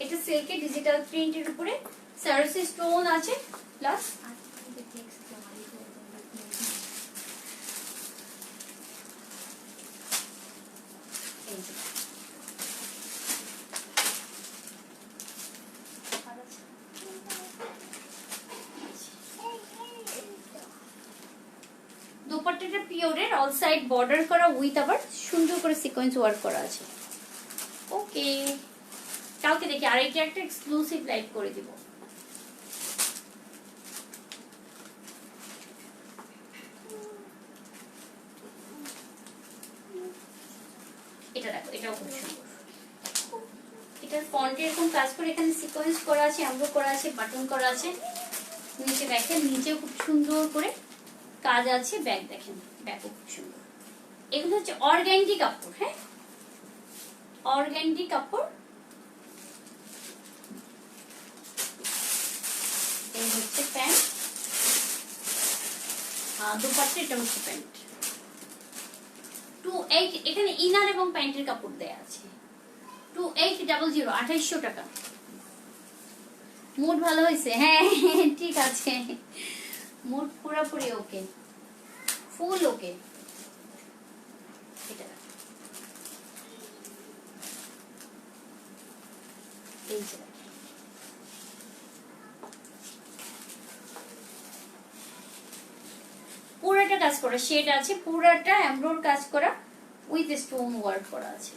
এটা সিল্কের ডিজিটাল প্রিন্টের উপরে সারসি স্টোন আছে, প্লাস দোপাট্টাটা পিওরের, অল সাইড বর্ডার করা উইথ আবার সুন্দর করে সিকোয়েন্স ওয়ার্ক করা আছে। ওকে, কালকে দেখি আরেকটা একটা এক্সক্লুসিভ লাইভ করে দিব। এটা দেখো, এটাও খুব সুন্দর। এটার ফন্টে এরকম কাজ করে, এখানে সিকোয়েন্স করা আছে, এমব্রয়ডারি করা আছে, বাটন করা আছে। নিচে দেখেন, নিচেও খুব সুন্দর করে কাজ আছে। ব্যাগ দেখেন, ব্যাগও খুব সুন্দর। এগুলো হচ্ছে অর্গানজি কাপড়। হ্যাঁ, অর্গানজি কাপড়। এই হচ্ছে প্যান্ট, দুপাট্টা, এটা হচ্ছে প্যান্ট। 28, এখানে ইনার এবং প্যান্টের কাপড় দেয়া আছে। 2800, 2800 টাকা। মুড ভালো হয়েছে? হ্যাঁ ঠিক আছে, মুড পুরোপুরি ওকে, ফুল ওকে। এটা এই যে পুরাটা কাজ করা, শেড আছে পুরাটা এমব্রয়েড কাজ করা উইথ স্টোন ওয়ার্ক করা আছে।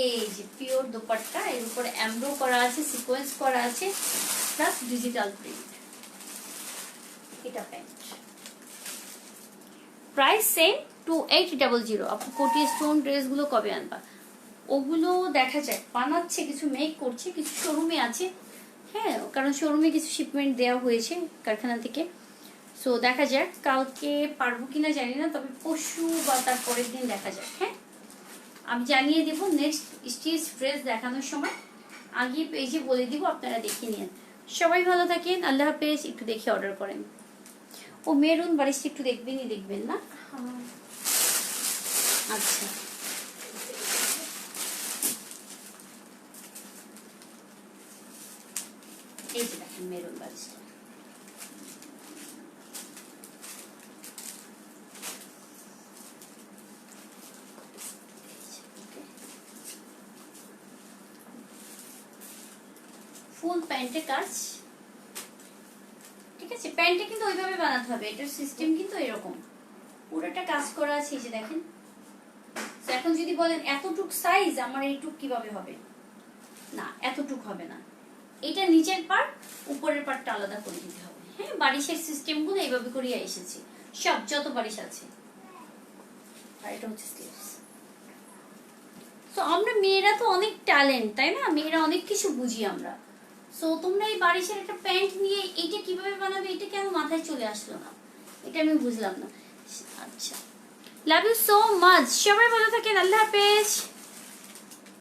এই যে পিওর দোপাট্টা, এর উপরে এমব্রো করা আছে, সিকোয়েন্স করা আছে, প্লাস ডিজিটাল প্রিন্ট। এটা প্যান্ট, প্রাইস সেম 2800। আপনি কোটি স্টোন ড্রেসগুলো কবে আনবা? ওগুলো দেখা যায় বানাচ্ছে, কিছু মেক করছে, কিছু শোরুমে আছে। হ্যাঁ, কারণ শোরুমে কিছু শিপমেন্ট দেওয়া হয়েছে কারখানা থেকে। সো দেখা যাক কালকে পারবো কিনা জানি না, তবে পরশু বা তার পরের দিন দেখা যাক। হ্যাঁ, আমি জানিয়ে দেব নেক্সট স্টিচ ড্রেস দেখানোর সময়, আগে পেজে বলে দিব, আপনারা দেখে নিন। সবাই ভালো থাকেন, আল্লাহ হাফেজ। একটু দেখে অর্ডার করেন। ও মেরুন বারিশটা একটু দেখবেনই, দেখবেন না? আচ্ছা, এই যে দেখেন মেরুন বারিশটা। ফুল প্যান্টে কাজ, ঠিক আছে? প্যান্টে কিন্তু ওইভাবে বানাতে হবে, এটার সিস্টেম কিন্তু এরকম পুরোটা কাজ করা আছে। এই যে দেখেন, এখন যদি বলেন এতটুক সাইজ আমার এইটুক কিভাবে হবে, না এতটুক হবে না, এটা নিচের পার্ট উপরের পার্টটা আলাদা করে দিতে হবে। হ্যাঁ, বারিশের সিস্টেম গুলো এইভাবে করিয়ে এসেছি, সব যত বারিশ আছে। আর এটা হচ্ছে স্লিভস। তো আমরা মেয়েরা তো অনেক ট্যালেন্ট, তাই না? মেয়েরা অনেক কিছু বুঝি আমরা। সো তোমরা এই বারিশের একটা প্যান্ট নিয়ে এইটা কিভাবে বানাবে, এটা কেন মাথায় চলে আসলো না, এটা আমি বুঝলাম না। আচ্ছা, লাভ ইউ সো মাচ। সবাই ভালো থাকেন, আল্লাহ হাফেজ।